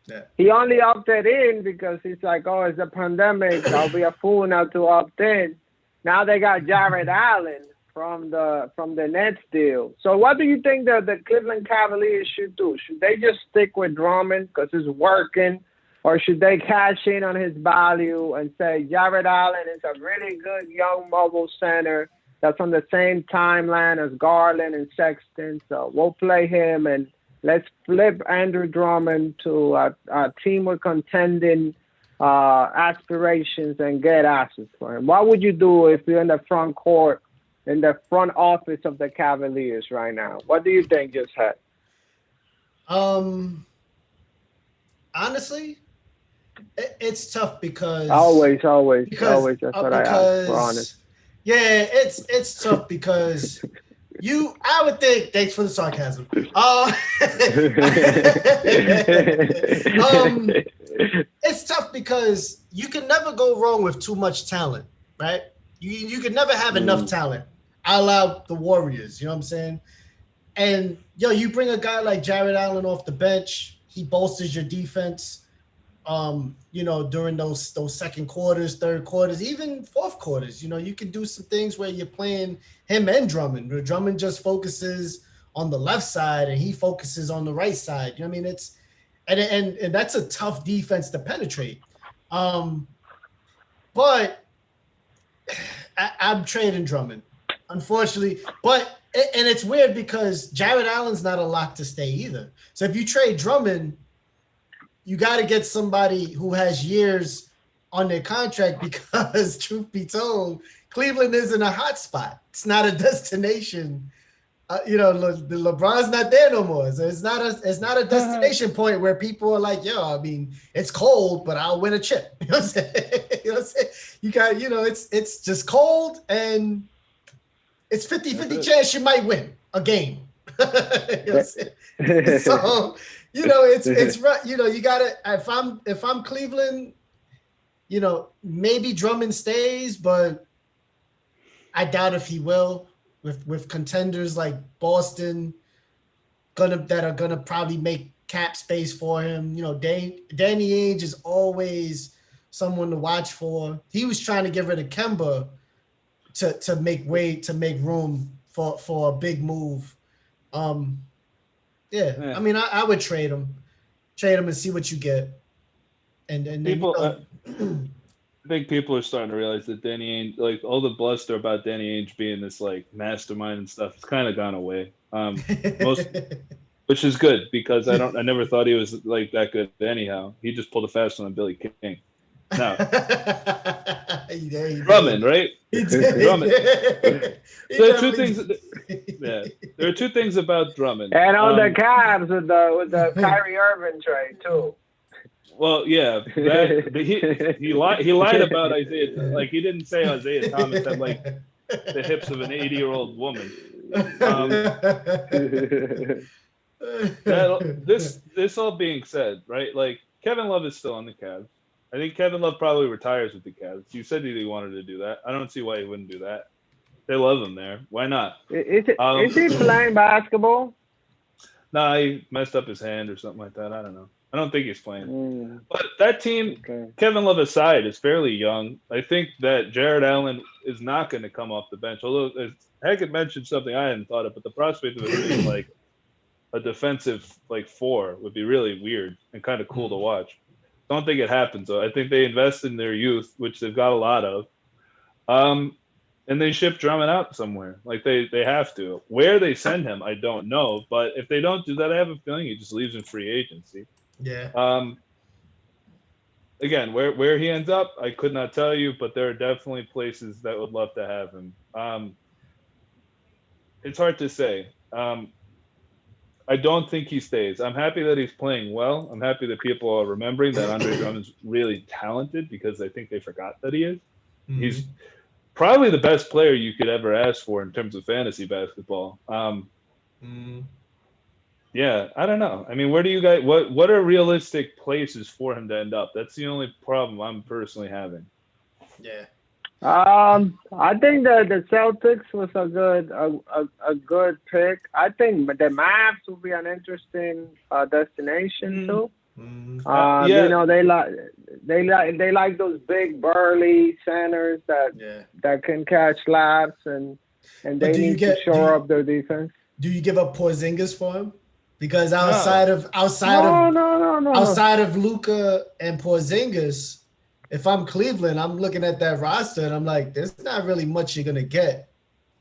Yeah. He only opted in because he's like, oh, it's a pandemic. I'll be a fool not to opt in. Now they got Jared Allen from the Nets deal. So what do you think that the Cleveland Cavaliers should do? Should they just stick with Drummond because it's working? Or should they cash in on his value and say Jared Allen is a really good young mobile center that's on the same timeline as Garland and Sexton. So we'll play him and let's flip Andrew Drummond to a team with contending aspirations and get assets for him. What would you do if you're in the front court, in the front office of the Cavaliers right now? What do you think just had? Honestly, it's tough because Always. because That's what I ask. For honest. because yeah, it's tough because I would think. Thanks for the sarcasm. It's tough because you can never go wrong with too much talent, right? You can never have enough talent. I allow the Warriors, you know what I'm saying? And you bring a guy like Jared Allen off the bench, he bolsters your defense. During those second quarters, third quarters, even fourth quarters, you can do some things where you're playing him and Drummond. Where Drummond just focuses on the left side and he focuses on the right side. You know what I mean? It's and that's a tough defense to penetrate. But I'm trading Drummond, unfortunately. But and it's weird because Jared Allen's not a lock to stay either. So if you trade Drummond, you got to get somebody who has years on their contract because, truth be told, Cleveland isn't a hot spot. It's not a destination. LeBron's not there no more. So it's not a destination point where people are like, it's cold, but I'll win a chip. You know what I'm saying? You know what I'm saying? You got, it's just cold and it's 50-50 chance you might win a game. You know what I'm saying? So, it's right. You gotta. If I'm Cleveland, maybe Drummond stays, but I doubt if he will. With contenders like Boston, that are gonna probably make cap space for him. Danny Ainge is always someone to watch for. He was trying to get rid of Kemba to make room for a big move. Yeah. I mean, I would trade him and see what you get. And people, I think people are starting to realize that Danny Ainge, like all the bluster about Danny Ainge being this like mastermind and stuff, it's kind of gone away. Which is good because I never thought he was like that good anyhow. He just pulled a fast one on Billy King. No. Drummond, right? Drummond. There are two things. Yeah, there are two things about Drummond. And on the Cavs with the Kyrie Irving trade too. Well, yeah, he lied about Isaiah. Like he didn't say Isaiah Thomas had like the hips of an 80-year-old woman. This all being said, right? Like Kevin Love is still on the Cavs. I think Kevin Love probably retires with the Cavs. You said he wanted to do that. I don't see why he wouldn't do that. They love him there. Why not? Is he playing basketball? Nah, he messed up his hand or something like that. I don't know. I don't think he's playing. But that team, Kevin Love aside, is fairly young. I think that Jared Allen is not going to come off the bench. Although Hackett mentioned something I hadn't thought of, but the prospect of it being like a defensive like 4 would be really weird and kind of cool to watch. Don't think it happens though. I think they invest in their youth, which they've got a lot of, and they ship Drummond out somewhere. Like they have to. Where they send him, I don't know. But if they don't do that, I have a feeling he just leaves in free agency. Yeah. Again, where he ends up, I could not tell you, but there are definitely places that would love to have him. It's hard to say. I don't think he stays. I'm happy that he's playing well. I'm happy that people are remembering that Andre Drummond's really talented because I think they forgot that he is. Mm-hmm. He's probably the best player you could ever ask for in terms of fantasy basketball. Yeah, I don't know. I mean, where do you guys? What are realistic places for him to end up? That's the only problem I'm personally having. Yeah. I think that the Celtics was a good pick. I think the Mavs will be an interesting destination too. Yeah. They like those big burly centers that can catch slaps and they need to shore up their defense. Do you give up Porzingis for him? Because outside of Luka and Porzingis, if I'm Cleveland, I'm looking at that roster and I'm like, there's not really much you're gonna get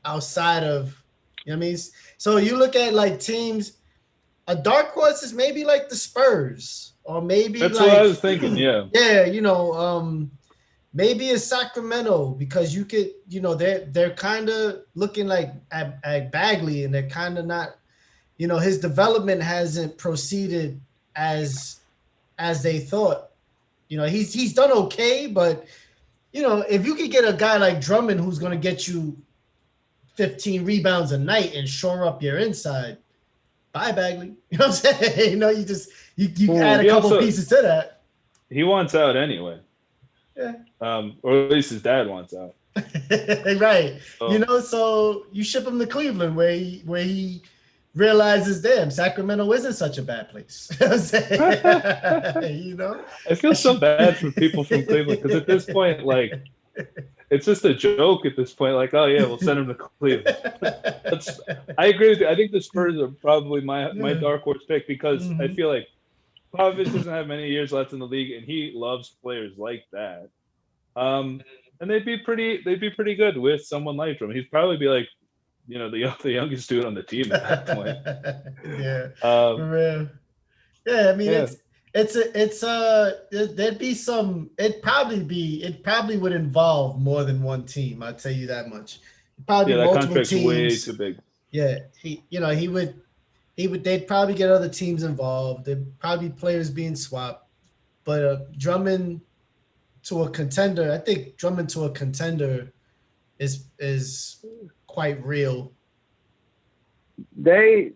outside of, you know what I mean? So you look at like teams, a dark horse is maybe like the Spurs, or maybe That's what I like, was thinking. Yeah. yeah, maybe it's Sacramento, because you could, they're kind of looking like at Bagley, and they're kind of not, his development hasn't proceeded as they thought. He's done okay, but if you could get a guy like Drummond who's going to get you 15 rebounds a night and shore up your inside, bye Bagley. You know what I'm saying? You add a couple pieces to that. He wants out anyway. Yeah. Or at least his dad wants out. Right. So you ship him to Cleveland, where he realizes, damn, Sacramento isn't such a bad place. I feel so bad for people from Cleveland, because at this point, like, it's just a joke at this point. Like, oh yeah, we'll send him to Cleveland. I agree with you. I think the Spurs are probably my dark horse pick, because I feel like Popovich doesn't have many years left in the league, and he loves players like that. And they'd be pretty good with someone like him. He'd probably be like, the youngest dude on the team at that point. Yeah. For real. Yeah, I mean, there'd be some. It probably would involve more than one team. I'll tell you that much. Probably that multiple contract's teams. way too big. Yeah, they'd probably get other teams involved. There'd probably be players being swapped. But Drummond to a contender, I think Drummond to a contender is quite real. These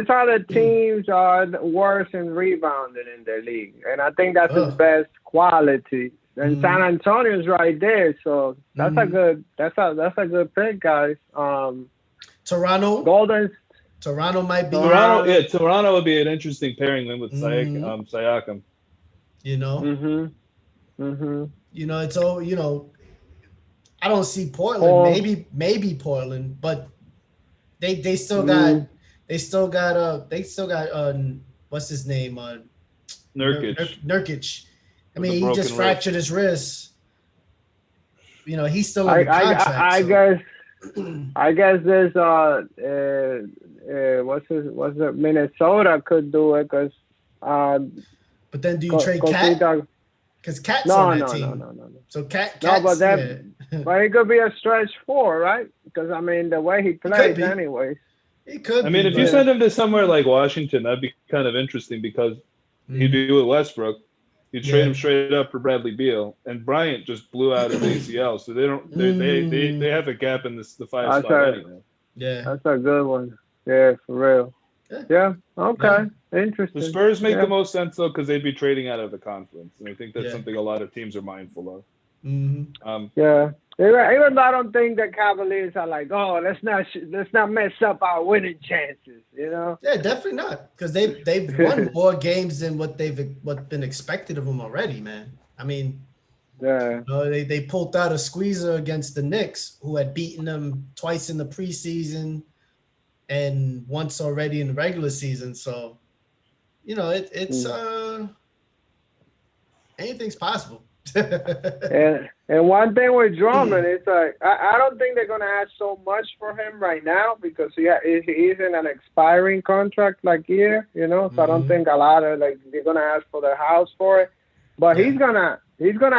other teams are worse in rebounding in the league, and I think that's his best quality. And San Antonio's right there, so that's a good pick, guys. Toronto might be. Toronto would be an interesting pairing then with Siakam. It's all, I don't see Portland. Maybe Portland, but they still got what's his name? Nurkic. I mean, he just fractured his wrist. He's still in the contract. I guess there's Minnesota could do it, because. But then do you trade Cat? Because Cat's on that team. No. So Cat. No, but but it could be a stretch 4, right? Because I mean, the way he plays, anyways. It could. I mean, if you send him to somewhere like Washington, that'd be kind of interesting, because he'd be with Westbrook. You trade him straight up for Bradley Beal, and Bryant just blew out his ACL, so they don't. They have a gap in the 5 spot anyway. Yeah, that's a good one. Yeah, for real. Yeah. Okay. Yeah. Interesting. The Spurs make the most sense though, because they'd be trading out of the conference, and I think that's something a lot of teams are mindful of. Yeah. Even though I don't think the Cavaliers are like, oh, let's not mess up our winning chances, Yeah, definitely not, because they've won more games than what's been expected of them already, man. I mean, they pulled out a squeezer against the Knicks, who had beaten them twice in the preseason and once already in the regular season. So, it's anything's possible. and one thing with Drummond, it's like I don't think they're gonna ask so much for him right now, because he's in an expiring contract year, So I don't think a lot of they're gonna ask for their house for it, but he's gonna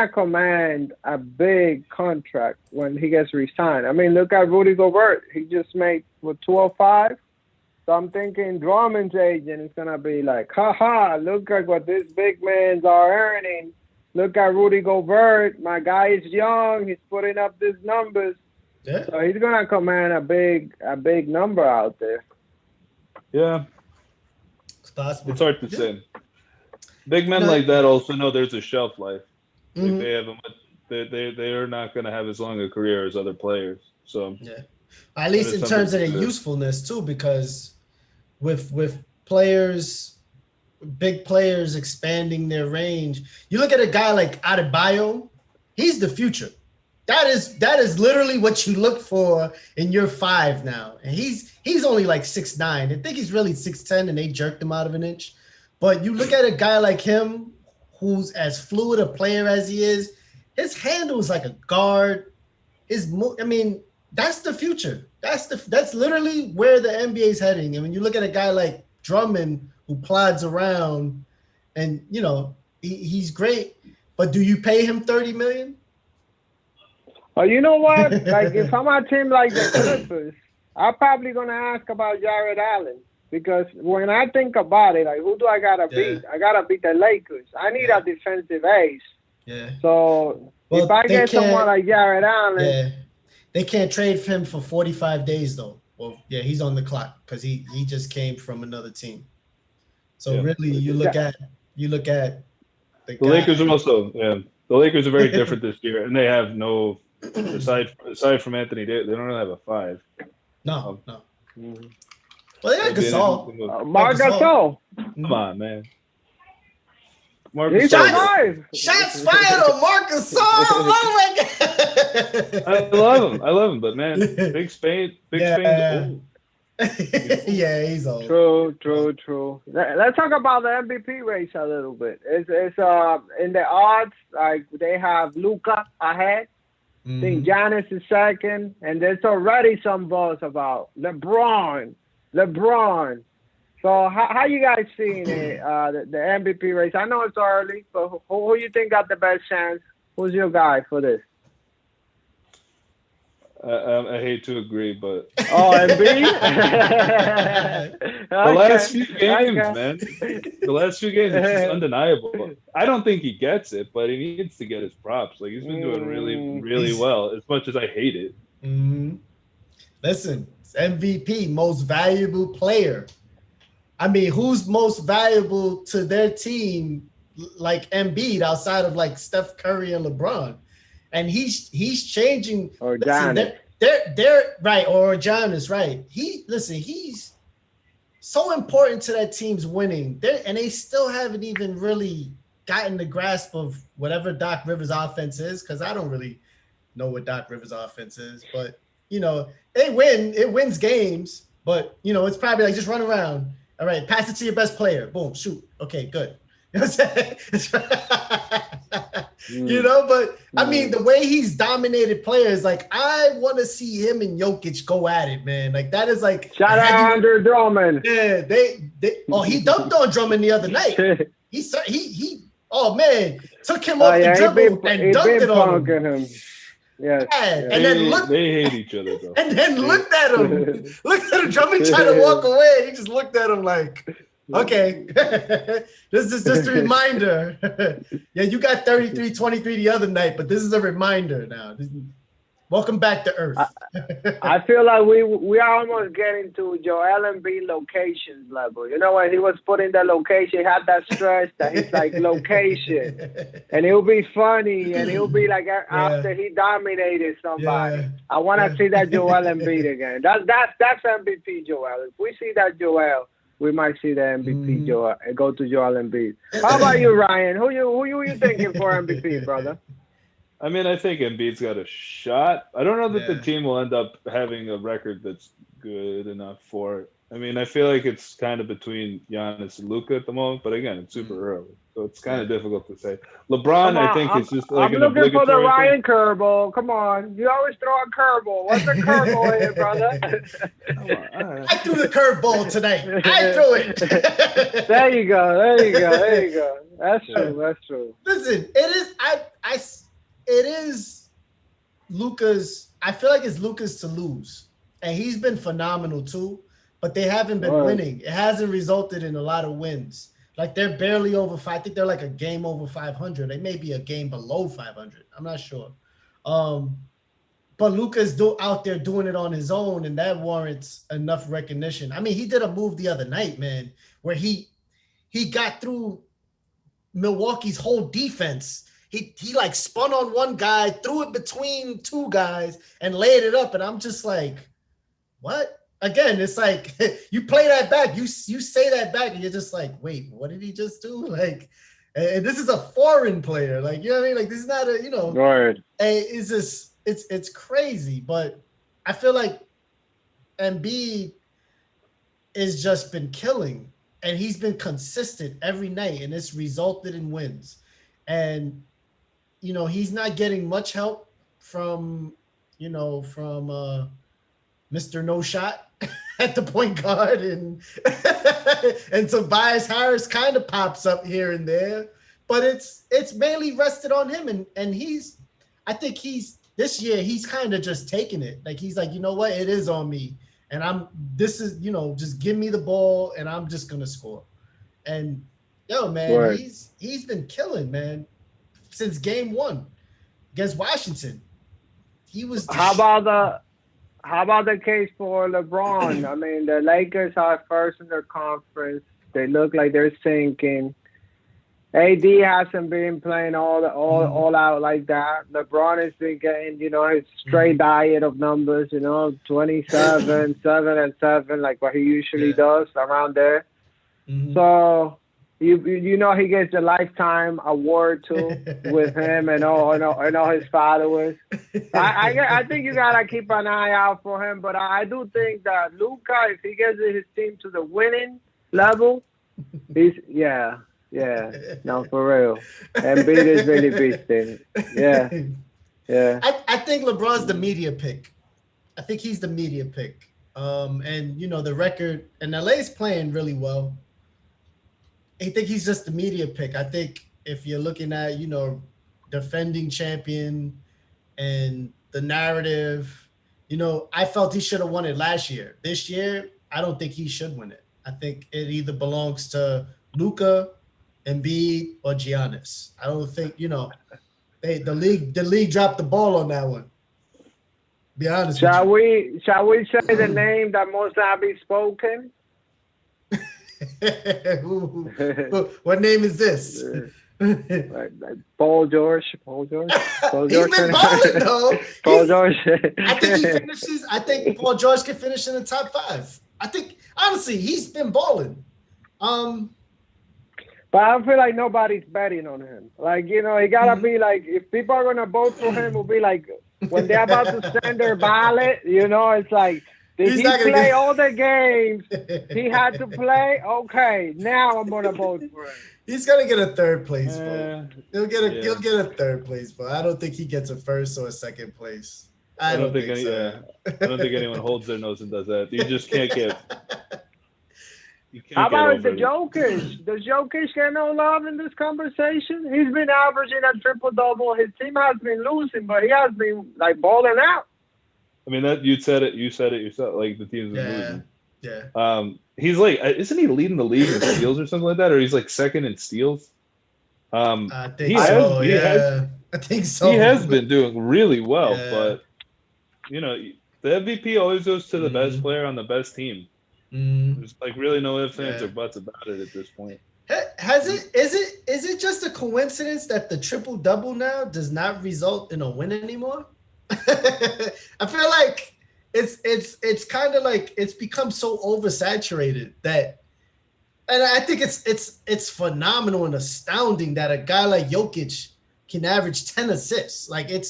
command a big contract when he gets re-signed. I mean, look at Rudy Gobert. He just made 205. So I'm thinking Drummond's agent is gonna be like, look at what these big men are earning. Look at Rudy Gobert. My guy is young. He's putting up these numbers. Yeah. So he's gonna command a big number out there. Yeah. It's possible. It's hard to say. Big men like that also know there's a shelf life. They have they are not going to have as long a career as other players. So at least in terms of their usefulness too, because with players. Big players expanding their range. You look at a guy like Adebayo, he's the future. That is literally what you look for in your 5 now. And he's only 6'9". I think he's really 6'10", and they jerked him out of an inch. But you look at a guy like him, who's as fluid a player as he is, his handle is like a guard. that's the future. That's literally where the NBA is heading. And when you look at a guy like Drummond who plods around, and he's great, but do you pay him 30 million? Oh, you know what? Like if I'm a team like the Clippers, I'm probably gonna ask about Jared Allen because when I think about it, like who do I gotta Yeah, beat? I gotta beat the Lakers. I need yeah, a defensive ace. yeah. So if Well, I they get someone can't. like Jared Allen, Yeah, they can't trade for him for 45 days though. Well, yeah, he's on the clock because he just came from another team. So Yeah. really, you look at the The guy. Lakers are also the Lakers are very different this year, and they have no aside from Anthony Davis, they don't really have a five. No, Um, no. Mhm. Well, they got it'll be an Gasol. interesting move. Got Marc Gasol. Gasol, Come Mhm. on, man. Marcus he's a Gasol Shots, will. five. shots fired on Marcus Gasol. Oh I my love him. I love him, but man, god. Big Spain's Yeah. old. He's old. Yeah, he's old. True, true, true. Let's talk about the MVP race a little bit. It's in the odds like they have Luca ahead. I think Mhm. Giannis is second, and there's already some buzz about LeBron. LeBron. So how you guys seeing it? The MVP race. I know it's early, but who you think got the best chance? Who's your guy for this? I hate to agree, but Oh, Embiid. the last Okay, few games, okay. man, the last few games, it's just undeniable. I don't think he gets it, but he needs to get his props. Like he's been doing really, Mm, really He's well. As much as I hate it, mhm. Listen, it's MVP, most valuable player. I mean, who's most valuable to their team like Embiid outside of like Steph Curry and LeBron? And he's changing. or Listen, Giannis. they're right, or Giannis, right? He's so important to that team's winning. And they still haven't even really gotten the grasp of whatever Doc Rivers' offense is, because I don't really know what Doc Rivers' offense is, but they win. It wins games, but it's probably like just run around. All right, pass it to your best player. Boom, shoot. Okay, good. You know what I'm saying? Mm, But I mean, mm. the way he's dominated players, like I want to see him and Jokic go at it, man. Like that is like a Shout out heavy. Andre Drummond. Yeah, they. Oh, he dunked on Drummond the other night. He. Oh man, took him Oh off the yeah, dribble and he dunked been it on him. punking him. Yes, Yeah, yes. and then they hate each other though. and then They, looked at him. Looked at him. Drummond tried to walk away, and he just looked at him like, okay, this is just a reminder. Yeah, you got 33-23 the other night, but this is a reminder now. Welcome back to Earth. I feel like we are almost getting to Joel Embiid locations level. You know when he was putting the location, he had that stretch that he's like location, and it'll be funny, and it'll be like after he dominated somebody. Yeah. I want to Yeah. see that Joel Embiid again. That's MVP Joel. If we see that Joel, we might see the MVP Joel go to Joel Embiid. How about you, Ryan? Who you thinking for MVP, brother? I mean, I think Embiid's got a shot. I don't know that the Yeah. team will end up having a record that's good enough for it. I mean, I feel like it's kind of between Giannis and Luca at the moment, but again, it's super early, so it's kind of difficult to say. LeBron, Come I on, think, is just like I'm an looking for the obligatory thing. Ryan curveball. Come on, you always throw a curveball. What's a curveball here, brother? Come on, I threw the curveball tonight. I threw it. There you go. There you go. There you go. That's true. That's true. Listen, it is. It is Luca's. I feel like it's Luca's to lose, and he's been phenomenal too. But they haven't been winning. It hasn't resulted in a lot of wins. Like they're barely over five. I think they're like a game over 500. They may be a game below 500. I'm not sure. But Luca's out there doing it on his own, and that warrants enough recognition. I mean, he did a move the other night, man, where he got through Milwaukee's whole defense. He like spun on one guy, threw it between two guys, and laid it up. And I'm just like, what? Again, it's like you play that back, you say that back, and you're just like, wait, what did he just do? Like, and this is a foreign player, like, you know what I mean? Like, this is not a, Right. it's just it's crazy. But I feel like Embiid has just been killing, and he's been consistent every night, and it's resulted in wins. And he's not getting much help from from Mr. No Shot at the point guard, and and Tobias Harris kind of pops up here and there, but it's mainly rested on him, and I think this year he's kind of just taking it. Like he's like, you know what, it is on me, and just give me the ball, and I'm just gonna score. And yo, man, Right. he's been killing, man, since game one against Washington. He was How about the case for LeBron? I mean, the Lakers are first in their conference. They look like they're sinking. AD hasn't been playing all out like that. LeBron has been getting, his straight diet of numbers, 27, 7 and 7, like what he usually does around there. So he gets a lifetime award too with him and all his followers. I think you gotta keep an eye out for him, but I do think that Luka, if he gets his team to the winning level, no, for real. Embiid is really beasting. Yeah. I think LeBron's the media pick. I think he's the media pick. And the record, and LA's playing really well. I think he's just the media pick. I think if you're looking at, defending champion and the narrative, I felt he should have won it last year. This year, I don't think he should win it. I think it either belongs to Luka, Embiid, or Giannis. I don't think, the league dropped the ball on that one. Be honest Shall we say the name that must not be spoken? What name is this? Paul George. He's been balling though. Paul George. I think Paul George can finish in the top 5. I think honestly he's been balling. But I feel like nobody's betting on him. Like, he gotta be like, if people are gonna vote for him, it'll be like when they're about to send their ballot. It's like, did he play all the games he had to play? Okay, now I'm gonna vote for him. He's gonna get a third place vote. He'll get a third place vote. I don't think he gets a first or a second place. I don't think anyone holds their nose and does that. You just can't get. How about the Jokic? Does Jokic get no love in this conversation? He's been averaging a triple-double. His team has been losing, but he has been like balling out. I mean, that you said it yourself. Like the team's been losing. Yeah. He's like, isn't he leading the league in steals or something like that, or he's like second in steals? I think so. I think so. He has been doing really well, but the MVP always goes to the best player on the best team. There's like really no ifs, ands, or buts about it at this point. Is it just a coincidence that the triple double now does not result in a win anymore? I feel like it's kind of like it's become so oversaturated that, and I think it's phenomenal and astounding that a guy like Jokic can average 10 assists. Like it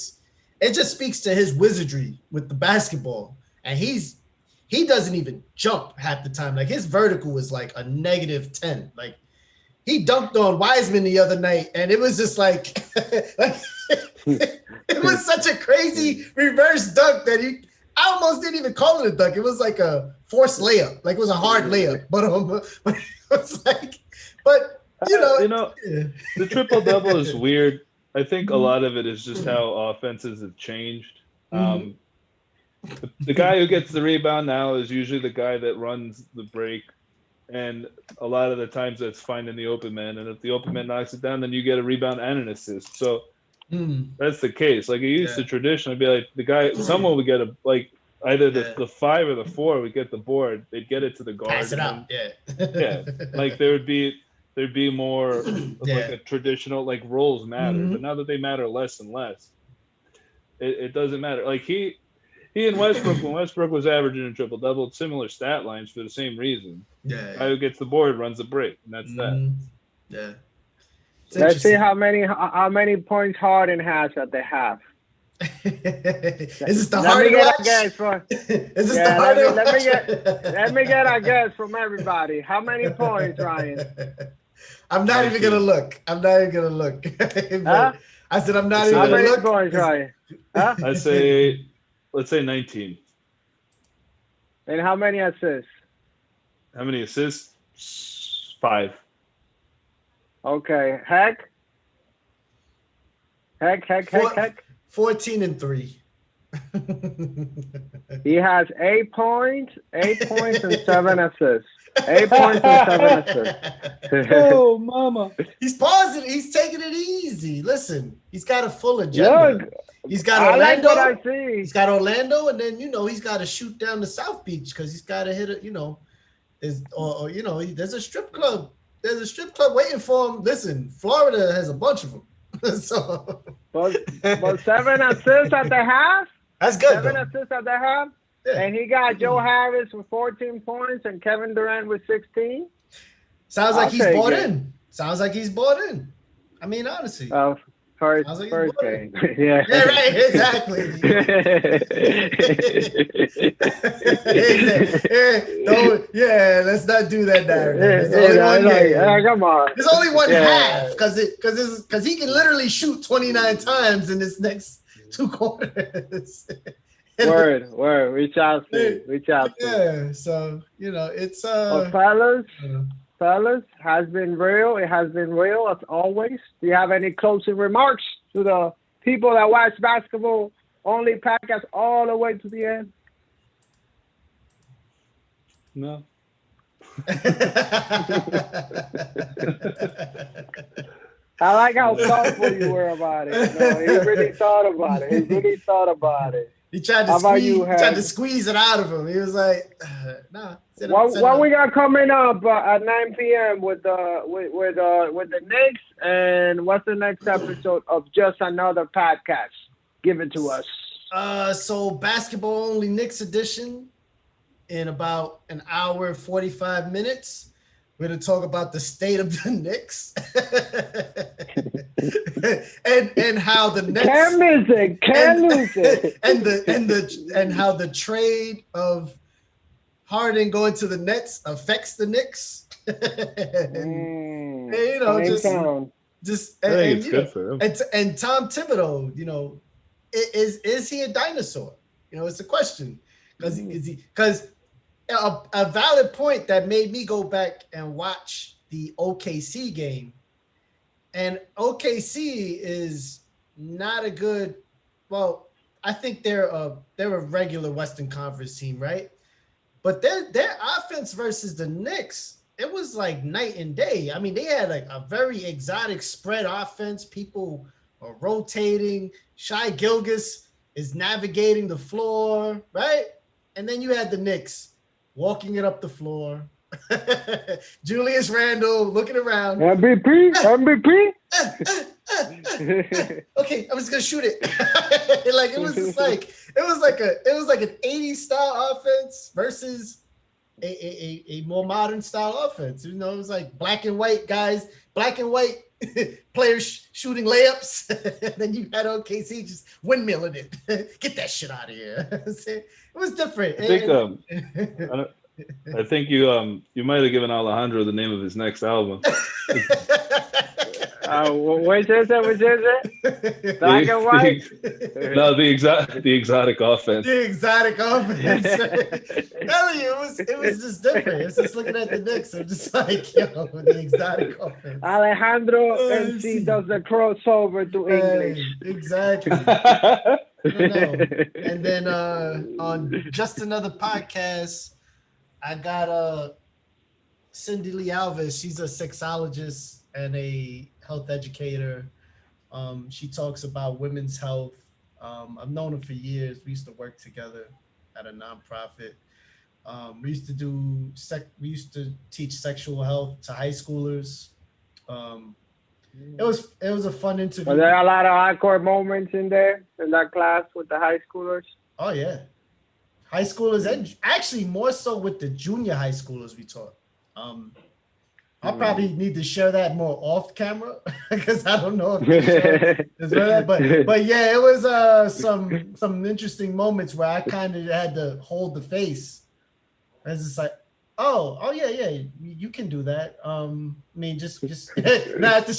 just speaks to his wizardry with the basketball, and he doesn't even jump half the time. Like his vertical is like a -10. Like he dunked on Wiseman the other night, and it was just like, it was such a crazy reverse dunk that I almost didn't even call it a dunk. It was like a forced layup. Like it was a hard layup, but it was like, but the triple double is weird. I think a lot of it is just how offenses have changed. The guy who gets the rebound now is usually the guy that runs the break, and a lot of the times that's finding the open man. And if the open man knocks it down, then you get a rebound and an assist. So that's the case. Like it used to traditionally be like someone would get either the 5 or the 4 would get the board. They'd get it to the guard. Pass it out. Like there'd be more like a traditional like roles matter, but now that they matter less and less, it doesn't matter. Like he and Westbrook, when Westbrook was averaging a triple double, similar stat lines for the same reason. Guy who gets the board runs the break, and that's that. Yeah. Let's see how many points Harden has at the half. Is this the Harden watch? Is this the Harden watch? Let me get a guess from everybody. How many points, Ryan? I'm not even gonna look. I said I'm not even gonna look. How many points, Ryan? Huh? I say let's say 19. And how many assists? How many assists? 5. Okay. Heck. 14-3. He has 8 points, 8 points, and 7 assists. 8 points and 7 assists. Oh, mama. He's pausing. He's taking it easy. Listen, he's got a full agenda. Look, He's got I like Orlando. what I see. He's got Orlando, and then he's got to shoot down the South Beach because he's got to hit it. There's a strip club. There's a strip club waiting for him. Listen, Florida has a bunch of them. So, but 7 assists at the half. That's good. 7 assists at the half. Yeah. And he got Joe Harris with 14 points and Kevin Durant with 16. Sounds like he's bought in. Sounds like he's bought in. I mean, honestly. First game. Yeah. Yeah, right. Exactly. Let's not do that narrative. There's only one game. Come on. There's only one half because he can literally shoot 29 times in this next 2 quarters. Word. Reach out. Yeah. So it's fellas, has been real. It has been real as always. Do you have any closing remarks to the people that watch basketball only podcast all the way to the end? No. I like how thoughtful you were about it. He really thought about it. He tried to squeeze it out of him. He was like, "Nah." What we got coming up at 9 p.m. with the Knicks, and what's the next episode of Just Another Podcast? Give it to us. So basketball only Knicks edition in about an hour and 45 minutes. We're going to talk about the state of the Knicks and how the Nets can't lose it, and how the trade of Harden going to the Nets affects the Knicks. And Tom Thibodeau, is he a dinosaur? It's a question because a valid point that made me go back and watch the OKC game. And OKC is not a good, I think they're a regular Western Conference team, right? But their offense versus the Knicks, it was like night and day. I mean, they had like a very exotic spread offense. People are rotating. Shai Gilgeous is navigating the floor, right? And then you had the Knicks walking it up the floor. Julius Randle looking around. MVP. Okay, I'm just gonna shoot it. It was like an 80s style offense versus a more modern style offense. It was like black and white players shooting layups. And then you had OKC just windmilling it. Get that shit out of here. It was different. I think you might have given Alejandro the name of his next album. Which is it? Black and white? No, the exotic offense. The exotic offense. Telling you, it was just different. It's just looking at the Knicks. I'm just like, the exotic offense. Alejandro MC does the crossover to English. Exactly. I don't know. And then on Just Another Podcast, I got Cindy Lee Alvis. She's a sexologist and a health educator. She talks about women's health. I've known her for years. We used to work together at a nonprofit. We used to teach sexual health to high schoolers. It was a fun interview. Were there a lot of awkward moments in that class with the high schoolers? Oh yeah, high schoolers, and actually more so with the junior high schoolers we taught. I'll probably need to share that more off camera because I don't know if but yeah, it was some interesting moments where I kind of had to hold the face. It's just like, oh yeah, you can do that. I mean, just I have to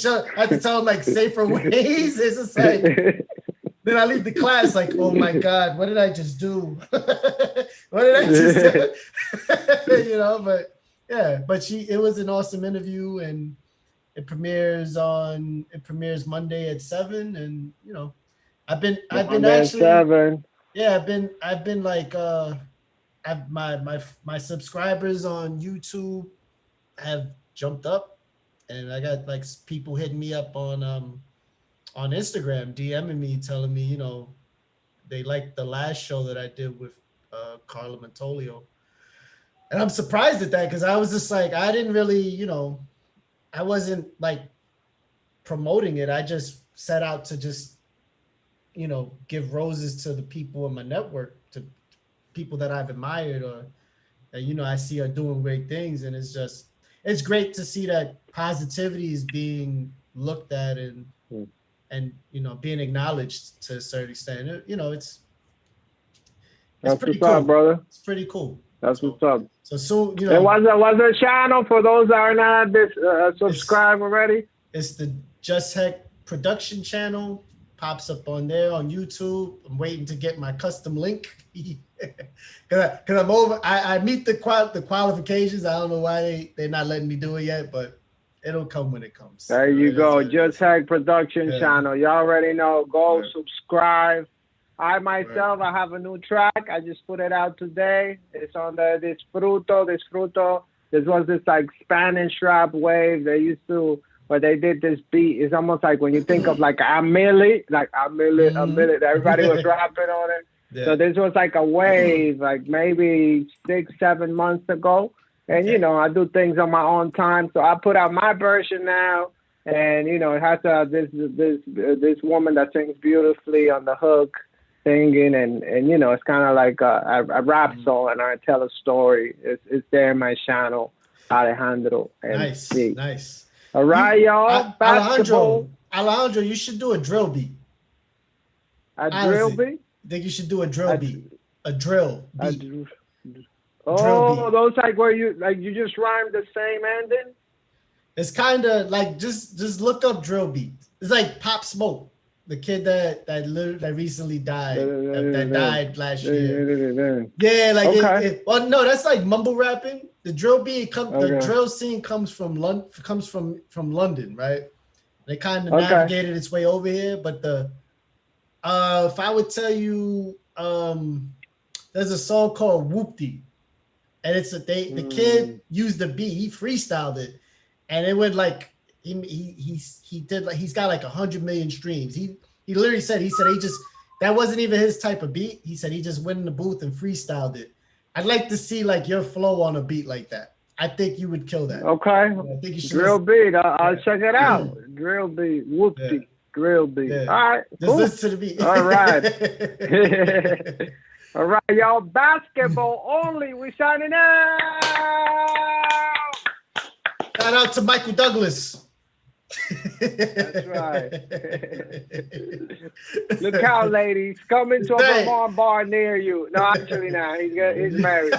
tell them like safer ways. It's just like Then I leave the class like, oh my God, what did I just do? What did I just do? You know, but yeah, but it was an awesome interview, and it premieres Monday at 7. And you know, I've been Monday at actually, 7. yeah, I've been like I've my subscribers on YouTube have jumped up, and I got like people hitting me up on Instagram, DMing me, telling me, you know, they liked the last show that I did with Carla Montolio. And I'm surprised at that because I was just like, I didn't really, you know, I wasn't like promoting it. I just set out to just, you know, give roses to the people in my network, to people that I've admired or that, you know, I see are doing great things. And it's great to see that positivity is being looked at and you know, being acknowledged to a certain extent. You know, it's That's pretty what's up, cool. brother. It's pretty cool. That's what's up. So soon, you It know, was a channel for those that are not subscribed already. it's the Just Heck production channel. Pops up on there on YouTube. I'm waiting to get my custom link because I'm over. I meet the qualifications. I don't know why they're not letting me do it yet, but it'll come when it comes. There you go. Just Heck production channel. You already know. Go subscribe. I myself, I have a new track. I just put it out today. It's on the Disfruto. This was this like Spanish rap wave they used to, where they did this beat. It's almost like when you think of like a milli, everybody was rapping on it. Yeah. So this was like a wave, like maybe 6-7 months ago. And you know, I do things on my own time. So I put out my version now. And you know, it has this woman that sings beautifully on the hook, singing, and you know, it's kind of like a rap song, and I tell a story. It's there in my channel, Alejandro. Nice. All right, y'all. Alejandro, you should do a drill beat. Drill beat? I think you should do a drill beat. A drill beat. Those like where you just rhyme the same ending? It's kind of like just look up drill beat. It's like Pop Smoke. The kid that recently died, that died last year. Yeah, like okay. Well, no, that's like mumble rapping. The drill beat the drill scene comes from London, right? They kind of navigated its way over here, but if I would tell you, there's a song called Whoopty, and it's the kid used the beat, he freestyled it, and it went like. He did like he's got like 100 million streams. He literally said he just that wasn't even his type of beat. He said he just went in the booth and freestyled it. I'd like to see like your flow on a beat like that. I think you would kill that. Okay. I think you should drill beat. I'll check it out. Drill beat. Whoopty. Drill beat. Yeah. All right. Just listen to the beat. All right. All right, y'all. Basketball only. We signing out. Shout out to Michael Douglas. That's right. Look out, ladies. Coming to a Vermont bar near you. No, actually not. He's married.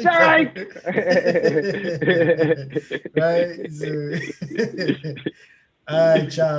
Right. All right, ciao.